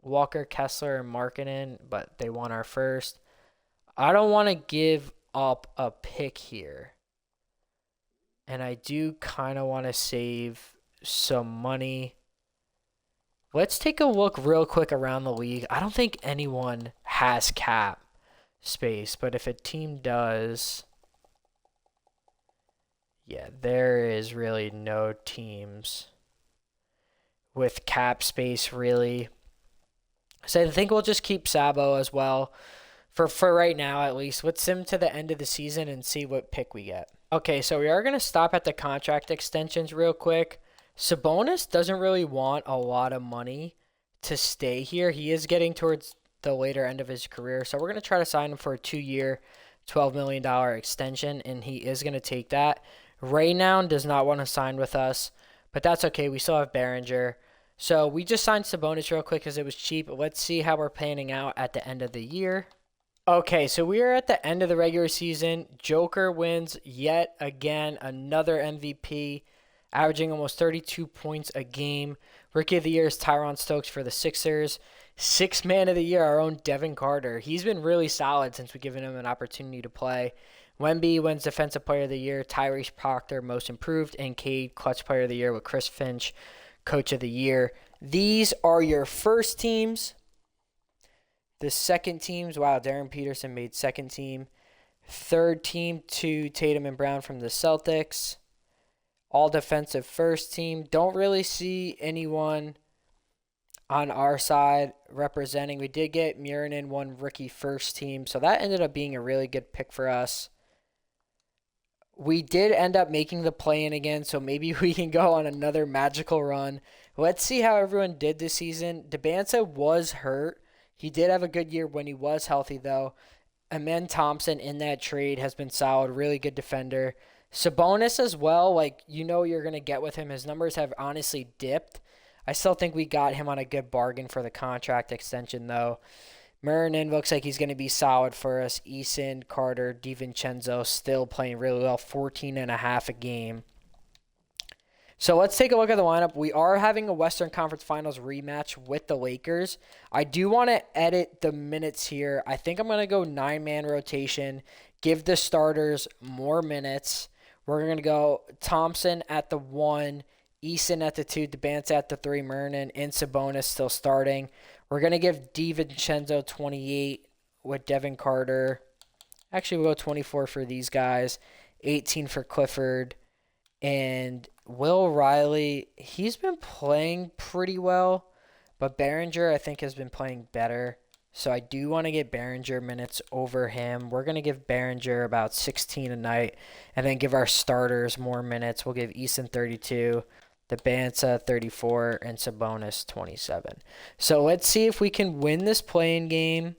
Walker, Kessler, and Markkanen, but they want our first. I don't want to give up a pick here. And I do kind of want to save some money. Let's take a look real quick around the league. I don't think anyone has cap space, but if a team does, yeah, there is really no teams with cap space really. So I think we'll just keep Sabo as well. For right now, at least. Let's sim to the end of the season and see what pick we get. Okay, so we are going to stop at the contract extensions real quick. Sabonis doesn't really want a lot of money to stay here. He is getting towards the later end of his career, so we're going to try to sign him for a 2-year, $12 million extension, and he is going to take that. Raynown does not want to sign with us, but that's okay. We still have Behringer. So we just signed Sabonis real quick because it was cheap. Let's see how we're panning out at the end of the year. Okay, so we are at the end of the regular season. Joker wins yet again, another MVP, averaging almost 32 points a game. Rookie of the Year is Tyron Stokes for the Sixers. Sixth Man of the Year, our own Devin Carter. He's been really solid since we've given him an opportunity to play. Wemby wins Defensive Player of the Year. Tyrese Proctor, Most Improved. And Cade, Clutch Player of the Year with Chris Finch, Coach of the Year. These are your first teams. The second teams, wow, Darren Peterson made second team. Third team to Tatum and Brown from the Celtics. All defensive first team. Don't really see anyone on our side representing. We did get Muranen one rookie first team, so that ended up being a really good pick for us. We did end up making the play-in again, so maybe we can go on another magical run. Let's see how everyone did this season. Debanza was hurt. He did have a good year when he was healthy, though. Amen Thompson in that trade has been solid, really good defender. Sabonis as well, like, you know you're going to get with him. His numbers have honestly dipped. I still think we got him on a good bargain for the contract extension, though. Mernon looks like he's going to be solid for us. Eason, Carter, DiVincenzo still playing really well, 14.5 a game. So let's take a look at the lineup. We are having a Western Conference Finals rematch with the Lakers. I do want to edit the minutes here. I think I'm going to go 9-man rotation, give the starters more minutes. We're going to go Thompson at the 1, Eason at the 2, Debanza at the 3, Mernon, and Sabonis still starting. We're going to give DiVincenzo 28 with Devin Carter. Actually, we'll go 24 for these guys, 18 for Clifford, and Will Riley, he's been playing pretty well, but Behringer, I think, has been playing better. So I do want to get Behringer minutes over him. We're going to give Behringer about 16 a night and then give our starters more minutes. We'll give Eason 32, Debanza 34, and Sabonis 27. So let's see if we can win this play-in game,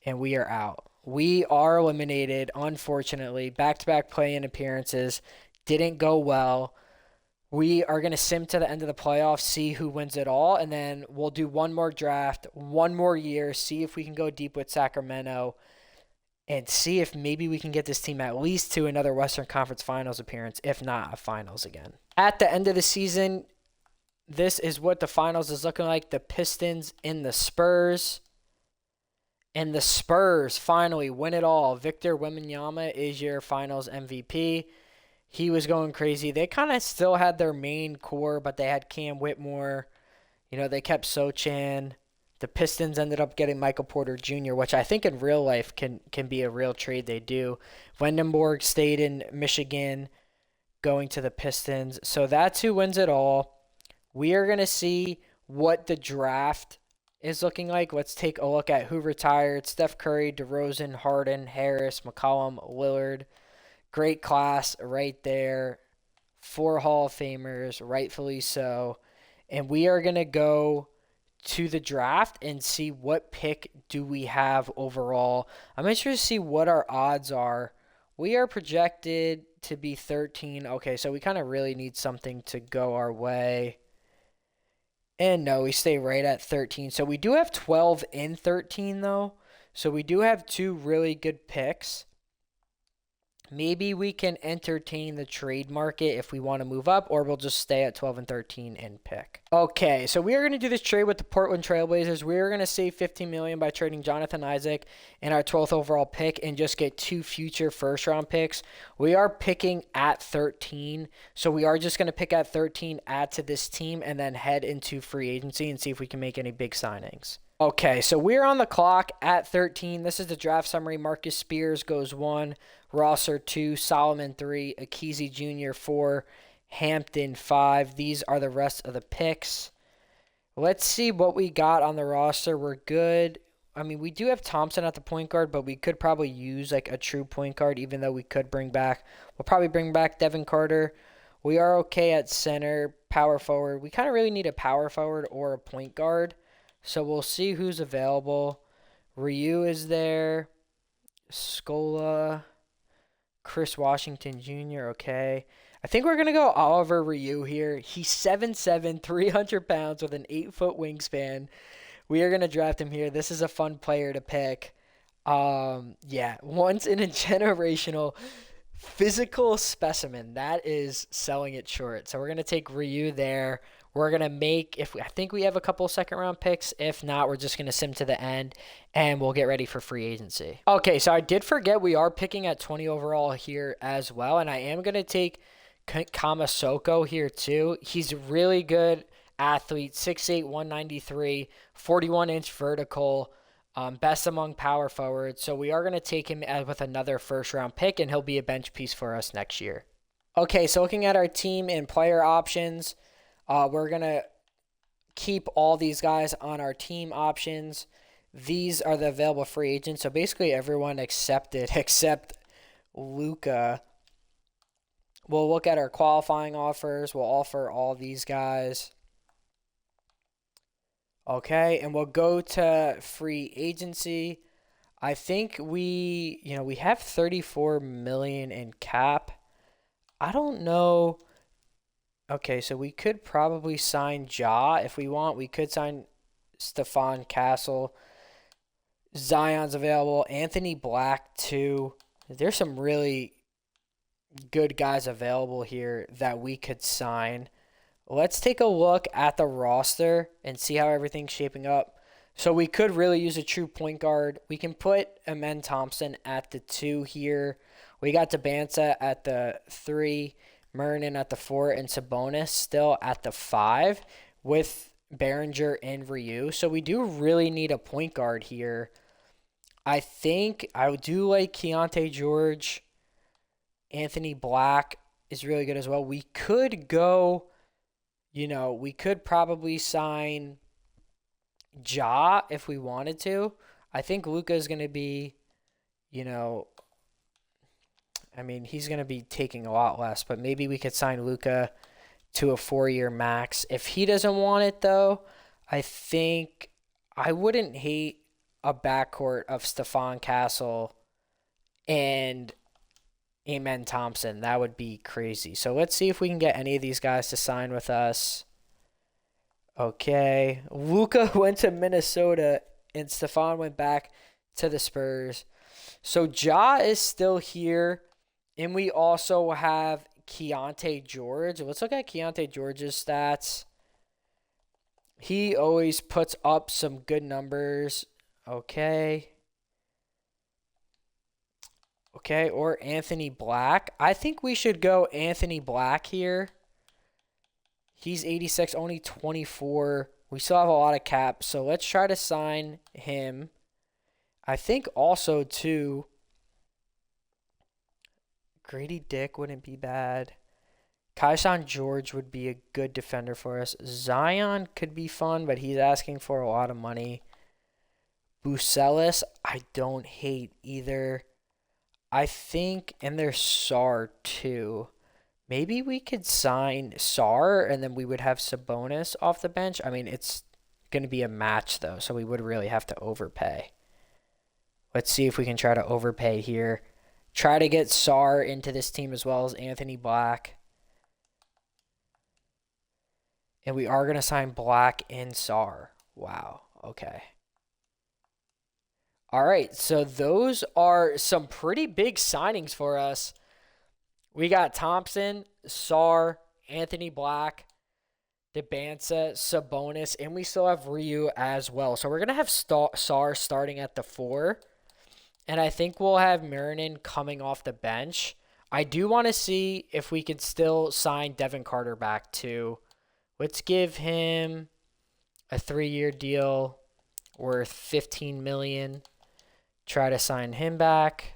and we are out. We are eliminated, unfortunately. Back-to-back play-in appearances didn't go well. We are going to sim to the end of the playoffs, see who wins it all, and then we'll do one more draft, one more year, see if we can go deep with Sacramento, and see if maybe we can get this team at least to another Western Conference Finals appearance, if not a Finals again. At the end of the season, this is what the Finals is looking like. The Pistons and the Spurs. And the Spurs finally win it all. Victor Wembanyama is your Finals MVP. He was going crazy. They kind of still had their main core, but they had Cam Whitmore. You know, they kept Sochan. The Pistons ended up getting Michael Porter Jr., which I think in real life can be a real trade they do. Vandenborg stayed in Michigan, going to the Pistons. So that's who wins it all. We are going to see what the draft is looking like. Let's take a look at who retired. Steph Curry, DeRozan, Harden, Harris, McCollum, Lillard. Great class right there. 4 Hall of Famers, rightfully so. And we are going to go to the draft and see what pick do we have overall. I'm interested to see what our odds are. We are projected to be 13. Okay, so we kind of really need something to go our way. And no, we stay right at 13. So we do have 12 and 13, though. So we do have 2 really good picks. Maybe we can entertain the trade market if we want to move up, or we'll just stay at 12 and 13 and pick. Okay, so we are going to do this trade with the Portland Trailblazers. We are going to save $15 million by trading Jonathan Isaac and our 12th overall pick and just get 2 future first-round picks. We are picking at 13, so we are just going to pick at 13, add to this team, and then head into free agency and see if we can make any big signings. Okay, so we're on the clock at 13. This is the draft summary. Marcus Spears goes 1, Rosser 2, Solomon 3, Akizi Jr. 4, Hampton 5. These are the rest of the picks. Let's see what we got on the roster. We're good. I mean, we do have Thompson at the point guard, but we could probably use like a true point guard, even though we could we'll probably bring back Devin Carter. We are okay at center, power forward. We kind of really need a power forward or a point guard. So we'll see who's available. Ryu is there. Scola. Chris Washington Jr. Okay. I think we're going to go Oliver Ryu here. He's 7'7", 300 pounds with an 8-foot wingspan. We are going to draft him here. This is a fun player to pick. Yeah, once in a generational physical specimen. That is selling it short. So we're going to take Ryu there. We're going to make, I think we have a couple second-round picks. If not, we're just going to sim to the end, and we'll get ready for free agency. Okay, so I did forget we are picking at 20 overall here as well, and I am going to take Kamasoko here too. He's a really good athlete, 6'8", 193, 41-inch vertical, best among power forwards. So we are going to take him with another first-round pick, and he'll be a bench piece for us next year. Okay, so looking at our team and player options, we're going to keep all these guys on our team options. These are the available free agents. So basically everyone accepted except Luka. We'll look at our qualifying offers. We'll offer all these guys. Okay, and we'll go to free agency. I think we have 34 million in cap. I don't know. Okay, so we could probably sign Ja if we want. We could sign Stephon Castle. Zion's available. Anthony Black, too. There's some really good guys available here that we could sign. Let's take a look at the roster and see how everything's shaping up. So we could really use a true point guard. We can put Amen Thompson at the 2 here. We got Tabansa at the 3. Mernon at the 4, and Sabonis still at the 5 with Behringer and Ryu. So we do really need a point guard here. I think I do like Keontae George. Anthony Black is really good as well. We could go, we could probably sign Ja if we wanted to. I think Luka is going to be, he's going to be taking a lot less, but maybe we could sign Luka to a 4-year max. If he doesn't want it, though, I think I wouldn't hate a backcourt of Stephon Castle and Amen Thompson. That would be crazy. So let's see if we can get any of these guys to sign with us. Okay. Luka went to Minnesota, and Stephon went back to the Spurs. So Ja is still here. And we also have Keontae George. Let's look at Keontae George's stats. He always puts up some good numbers. Okay. Okay, or Anthony Black. I think we should go Anthony Black here. He's 86, only 24 We still have a lot of cap, so let's try to sign him. I think also, too, Grady Dick wouldn't be bad. Kyshawn George would be a good defender for us. Zion could be fun, but he's asking for a lot of money. Bucelis, I don't hate either. I think, and there's Sar too. Maybe we could sign Sar, and then we would have Sabonis off the bench. I mean, it's going to be a match, though, so we would really have to overpay. Let's see if we can try to overpay here. Try to get Sar into this team as well as Anthony Black. And we are going to sign Black and Sar. Wow. Okay. All right. So those are some pretty big signings for us. We got Thompson, Sar, Anthony Black, Debansa, Sabonis, and we still have Ryu as well. So we're going to have Sar starting at the 4. And I think we'll have Marinin coming off the bench. I do want to see if we could still sign Devin Carter back too. Let's give him a 3-year deal worth $15 million. Try to sign him back.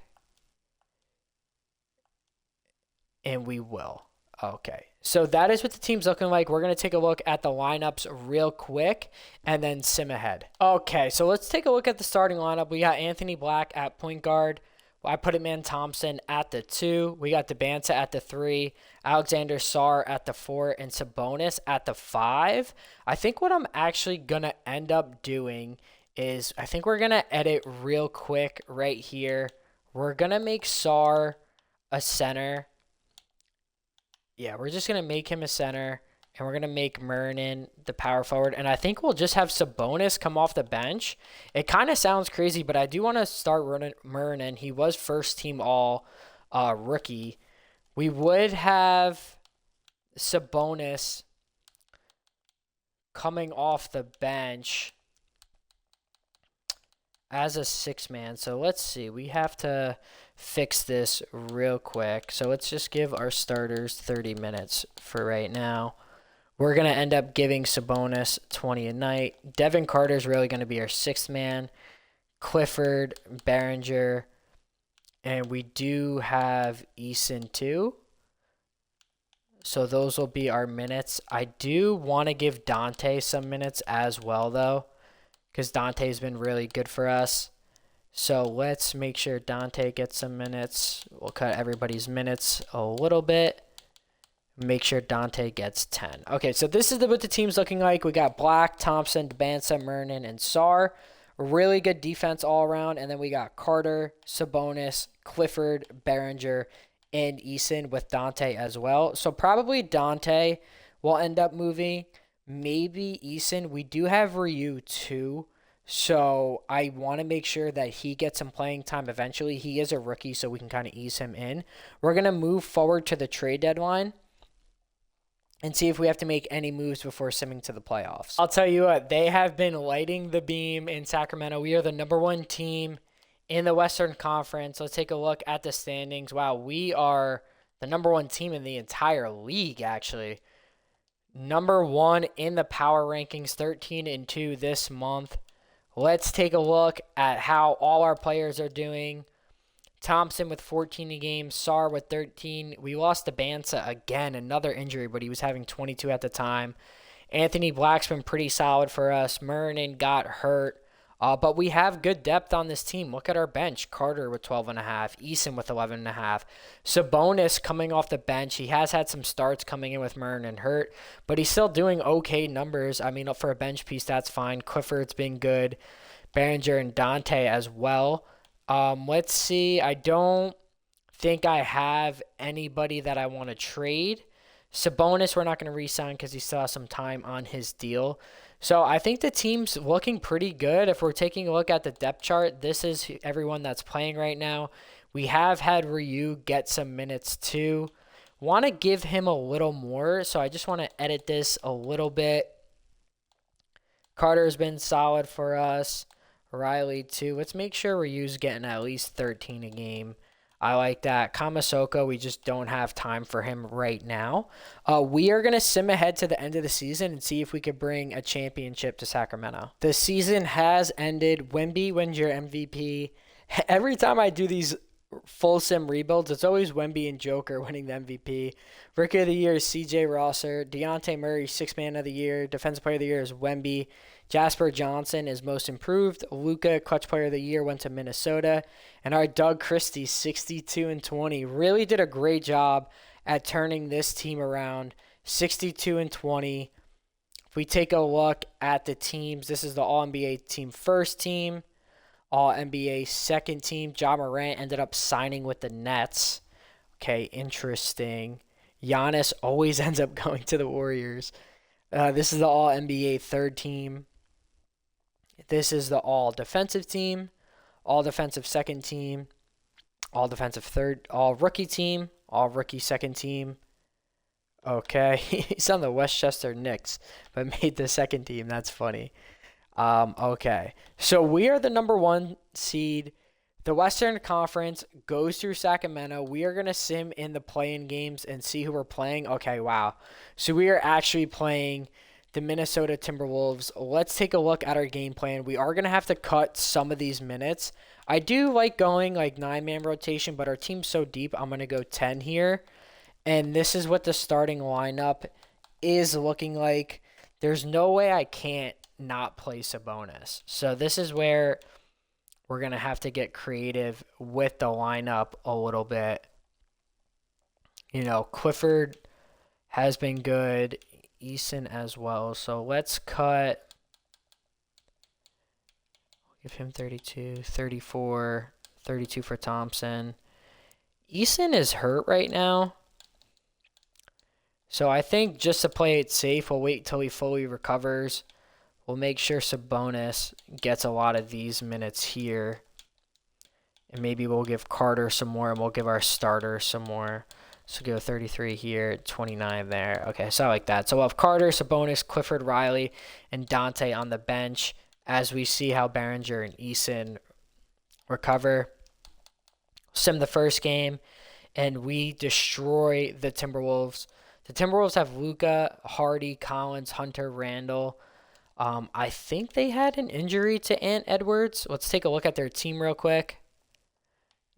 And we will. Okay. So that is what the team's looking like. We're going to take a look at the lineups real quick and then sim ahead. Okay, so let's take a look at the starting lineup. We got Anthony Black at point guard. I put him in Thompson at the 2. We got Debansa at the 3. Alexander Sar at the 4. And Sabonis at the 5. I think what I'm actually going to end up doing is I think we're going to edit real quick right here. We're going to make Sar a center. Yeah, we're just going to make him a center, and we're going to make Marinin the power forward. And I think we'll just have Sabonis come off the bench. It kind of sounds crazy, but I do want to start Marinin. He was first team all rookie. We would have Sabonis coming off the bench as a 6-man. So let's see. We have to fix this real quick. So let's just give our starters 30 minutes for right now. We're going to end up giving Sabonis 20 a night. Devin Carter is really going to be our 6th man. Clifford, Behringer, and we do have Eason too. So those will be our minutes. I do want to give Dante some minutes as well, though, because Dante's been really good for us. So let's make sure Dante gets some minutes. We'll cut everybody's minutes a little bit. Make sure Dante gets 10. Okay, so this is what the team's looking like. We got Black, Thompson, Debansa, Marinin, and Sar. Really good defense all around. And then we got Carter, Sabonis, Clifford, Behringer, and Eason with Dante as well. So probably Dante will end up moving. Maybe Eason. We do have Ryu too. So I want to make sure that he gets some playing time eventually. He is a rookie, so we can kind of ease him in. We're going to move forward to the trade deadline and see if we have to make any moves before simming to the playoffs. I'll tell you what, they have been lighting the beam in Sacramento. We are the #1 team in the Western Conference. Let's take a look at the standings. Wow, we are the #1 team in the entire league, actually. #1 in the power rankings, 13-2 this month. Let's take a look at how all our players are doing. Thompson with 14 a game, Sar with 13. We lost to Debansa again, another injury, but he was having 22 at the time. Anthony Black's been pretty solid for us. Marinin got hurt. But we have good depth on this team. Look at our bench. Carter with 12.5. Eason with 11.5. Sabonis coming off the bench. He has had some starts coming in with Marinin hurt, but he's still doing okay numbers. I mean, for a bench piece, that's fine. Clifford's been good. Behringer and Dante as well. Let's see. I don't think I have anybody that I want to trade. Sabonis, we're not going to re-sign because he still has some time on his deal. So I think the team's looking pretty good. If we're taking a look at the depth chart, this is everyone that's playing right now. We have had Ryu get some minutes too. Want to give him a little more, so I just want to edit this a little bit. Carter's been solid for us. Riley too. Let's make sure Ryu's getting at least 13 a game. I like that. Kamasoko, we just don't have time for him right now. We are going to sim ahead to the end of the season and see if we could bring a championship to Sacramento. The season has ended. Wemby wins your MVP. Every time I do these full sim rebuilds, it's always Wemby and Joker winning the MVP. Rookie of the Year is CJ Rosser. Dejounte Murray, Sixth Man of the Year. Defensive Player of the Year is Wemby. Jasper Johnson is Most Improved. Luka, Clutch Player of the Year, went to Minnesota. And our Doug Christie, 62-20, really did a great job at turning this team around. 62-20. If we take a look at the teams, this is the All-NBA team first team. All-NBA second team. Ja Morant ended up signing with the Nets. Okay, interesting. Giannis always ends up going to the Warriors. This is the All-NBA third team. This is the All-Defensive team. All-Defensive second team. All-Defensive third. All-Rookie team. All-Rookie second team. Okay. He's on the Westchester Knicks, but made the second team. That's funny. Okay. So we are the number 1 seed. The Western Conference goes through Sacramento. We are going to sim in the play-in games and see who we're playing. Okay, wow. So we are actually playing the Minnesota Timberwolves. Let's take a look at our game plan. We are going to have to cut some of these minutes. I do like going like 9-man rotation, but our team's so deep, I'm going to go 10 here. And this is what the starting lineup is looking like. There's no way I can't not play Sabonis. So this is where we're going to have to get creative with the lineup a little bit. You know, Clifford has been good. Eason as well. So let's cut. Give him 32, 34, 32 for Thompson. Eason is hurt right now. So I think just to play it safe, we'll wait till he fully recovers. We'll make sure Sabonis gets a lot of these minutes here. And maybe we'll give Carter some more, and we'll give our starter some more. So go 33 here, 29 there. Okay, so I like that. So we'll have Carter, Sabonis, Clifford, Riley, and Dante on the bench as we see how Behringer and Eason recover. Sim the first game, and we destroy the Timberwolves. The Timberwolves have Luka, Hardy, Collins, Hunter, Randall. I think they had an injury to Ant Edwards. Let's take a look at their team real quick.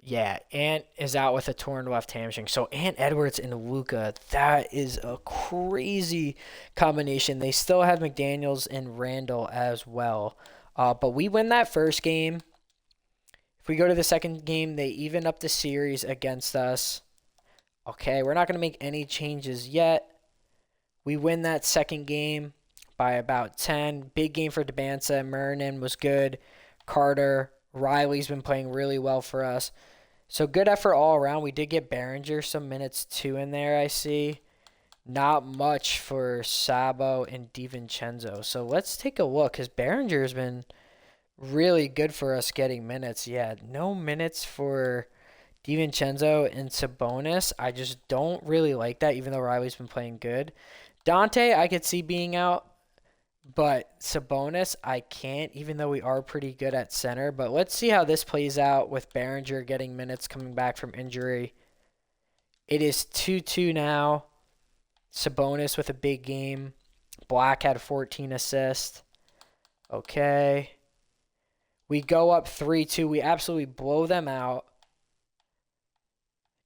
Yeah, Ant is out with a torn left hamstring. So Ant Edwards and Luka, that is a crazy combination. They still have McDaniels and Randall as well. But we win that first game. If we go to the second game, they even up the series against us. Okay, we're not going to make any changes yet. We win that second game by about 10. Big game for Debanza. Mernon was good. Carter, Riley's been playing really well for us. So good effort all around. We did get Behringer some minutes too in there, I see. Not much for Sabo and DiVincenzo. So let's take a look because Behringer has been really good for us getting minutes. Yeah, no minutes for DiVincenzo and Sabonis. I just don't really like that, even though Riley's been playing good. Dante, I could see being out. But Sabonis, I can't, even though we are pretty good at center. But let's see how this plays out with Behringer getting minutes coming back from injury. It is 2-2 now. Sabonis with a big game. Black had 14 assists. Okay. We go up 3-2. We absolutely blow them out.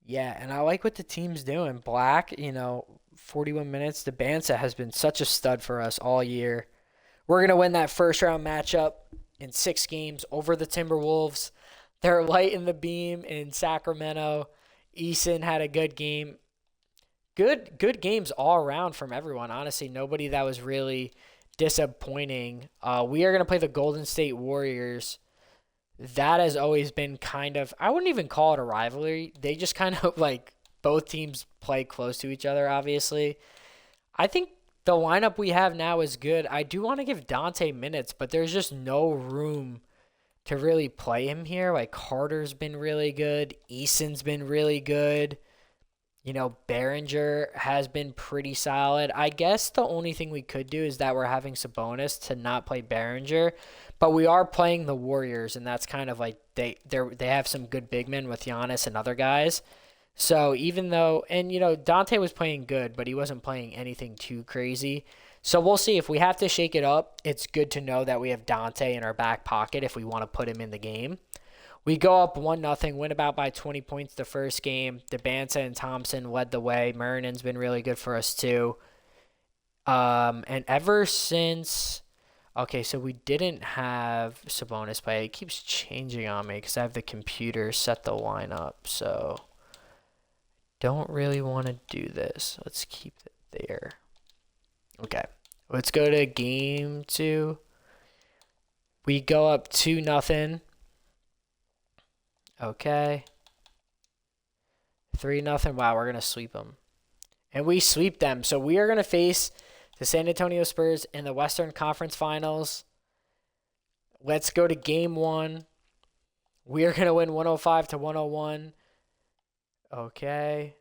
Yeah, and I like what the team's doing. Black, 41 minutes. Debanza has been such a stud for us all year. We're going to win that first round matchup in 6 games over the Timberwolves. They're light in the beam in Sacramento. Eason had a good game. Good games all around from everyone. Honestly, nobody that was really disappointing. We are going to play the Golden State Warriors. That has always been kind of, I wouldn't even call it a rivalry. They just kind of both teams play close to each other, obviously. I think the lineup we have now is good. I do want to give Dante minutes, but there's just no room to really play him here. Carter's been really good. Eason's been really good. You know, Behringer has been pretty solid. I guess the only thing we could do is that we're having Sabonis to not play Behringer, but we are playing the Warriors, and that's kind of like they have some good big men with Giannis and other guys. So even though, and you know, Dante was playing good, but he wasn't playing anything too crazy. So we'll see. If we have to shake it up, it's good to know that we have Dante in our back pocket if we want to put him in the game. We go up 1-0, win about by 20 points the first game. DeBanza and Thompson led the way. Murnin's been really good for us too. And ever since, okay, so we didn't have Sabonis play. It keeps changing on me because I have the computer set the lineup. So don't really want to do this. Let's keep it there. Okay, let's go to game 2. We go up 2-0. Okay. 3-0. Wow, we're going to sweep them. And we sweep them. So we are going to face the San Antonio Spurs in the Western Conference Finals. Let's go to game 1. We are going to win 105-101. Okay.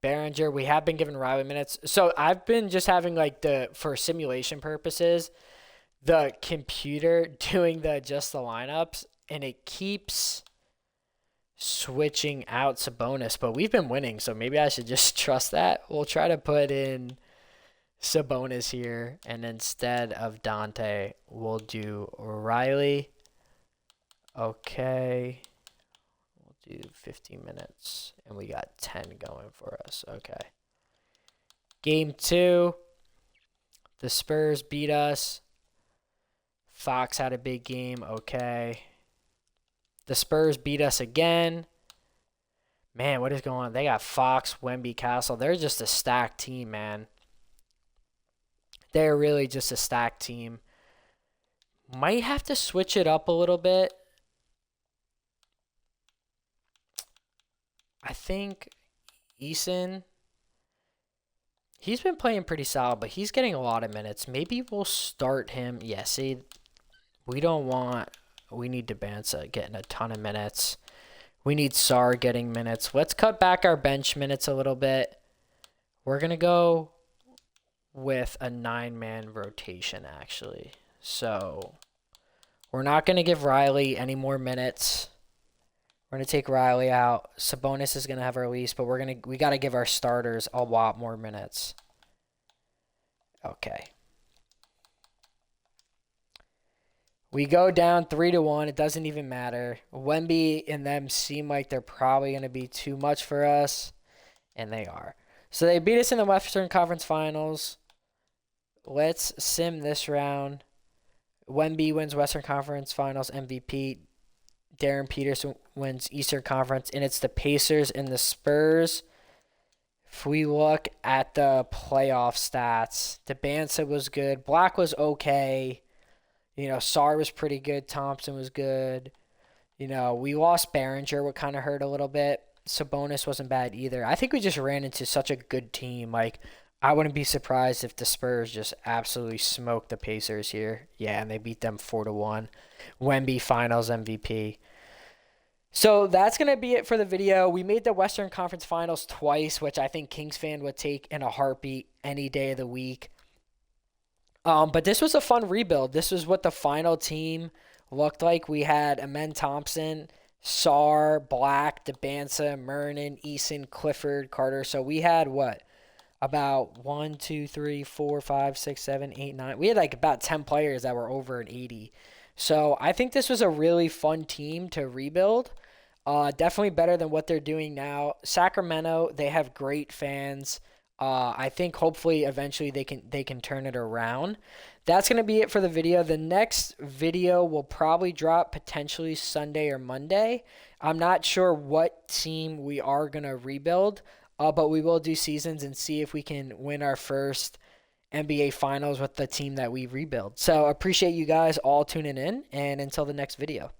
Behringer, we have been given Riley minutes. So I've been just having like for simulation purposes, the computer doing just the lineups, and it keeps switching out Sabonis, but we've been winning, so maybe I should just trust that. We'll try to put in Sabonis here, and instead of Dante, we'll do Riley. Okay. We'll do 15 minutes, and we got 10 going for us. Okay. Game 2, the Spurs beat us. Fox had a big game. Okay. The Spurs beat us again. Man, what is going on? They got Fox, Wemby, Castle. They're just a stacked team, man. They're really just a stacked team. Might have to switch it up a little bit. I think Eason, he's been playing pretty solid, but he's getting a lot of minutes. Maybe we'll start him. Yeah, see, we need DeBanza getting a ton of minutes. We need Sar getting minutes. Let's cut back our bench minutes a little bit. We're going to go with a 9-man rotation, actually. So we're not going to give Riley any more minutes. We're going to take Riley out. Sabonis is going to have a release, but we got to give our starters a lot more minutes. Okay. We go down 3-1. It doesn't even matter. Wemby and them seem like they're probably going to be too much for us, and they are. So they beat us in the Western Conference Finals. Let's sim this round. Wemby wins Western Conference Finals MVP. Darren Peterson wins Eastern Conference, and it's the Pacers and the Spurs. If we look at the playoff stats, DeBanza was good. Black was okay. You know, Sar was pretty good. Thompson was good. You know, we lost Behringer, what kind of hurt a little bit. Sabonis wasn't bad either. I think we just ran into such a good team. Like, I wouldn't be surprised if the Spurs just absolutely smoked the Pacers here. Yeah, and they beat them 4-1. Wemby Finals MVP. So that's going to be it for the video. We made the Western Conference Finals twice, which I think Kings fan would take in a heartbeat any day of the week. But this was a fun rebuild. This was what the final team looked like. We had Amen Thompson, Sar, Black, DeBanza, Murnin, Eason, Clifford, Carter. So we had what? About 1, 2, 3, 4, 5, 6, 7, 8, 9. We had like about 10 players that were over an 80. So I think this was a really fun team to rebuild. Definitely better than what they're doing now. Sacramento, they have great fans. I think hopefully eventually they can turn it around. That's going to be it for the video. The next video will probably drop potentially Sunday or Monday. I'm not sure what team we are going to rebuild, but we will do seasons and see if we can win our first NBA Finals with the team that we rebuild. So appreciate you guys all tuning in, and until the next video.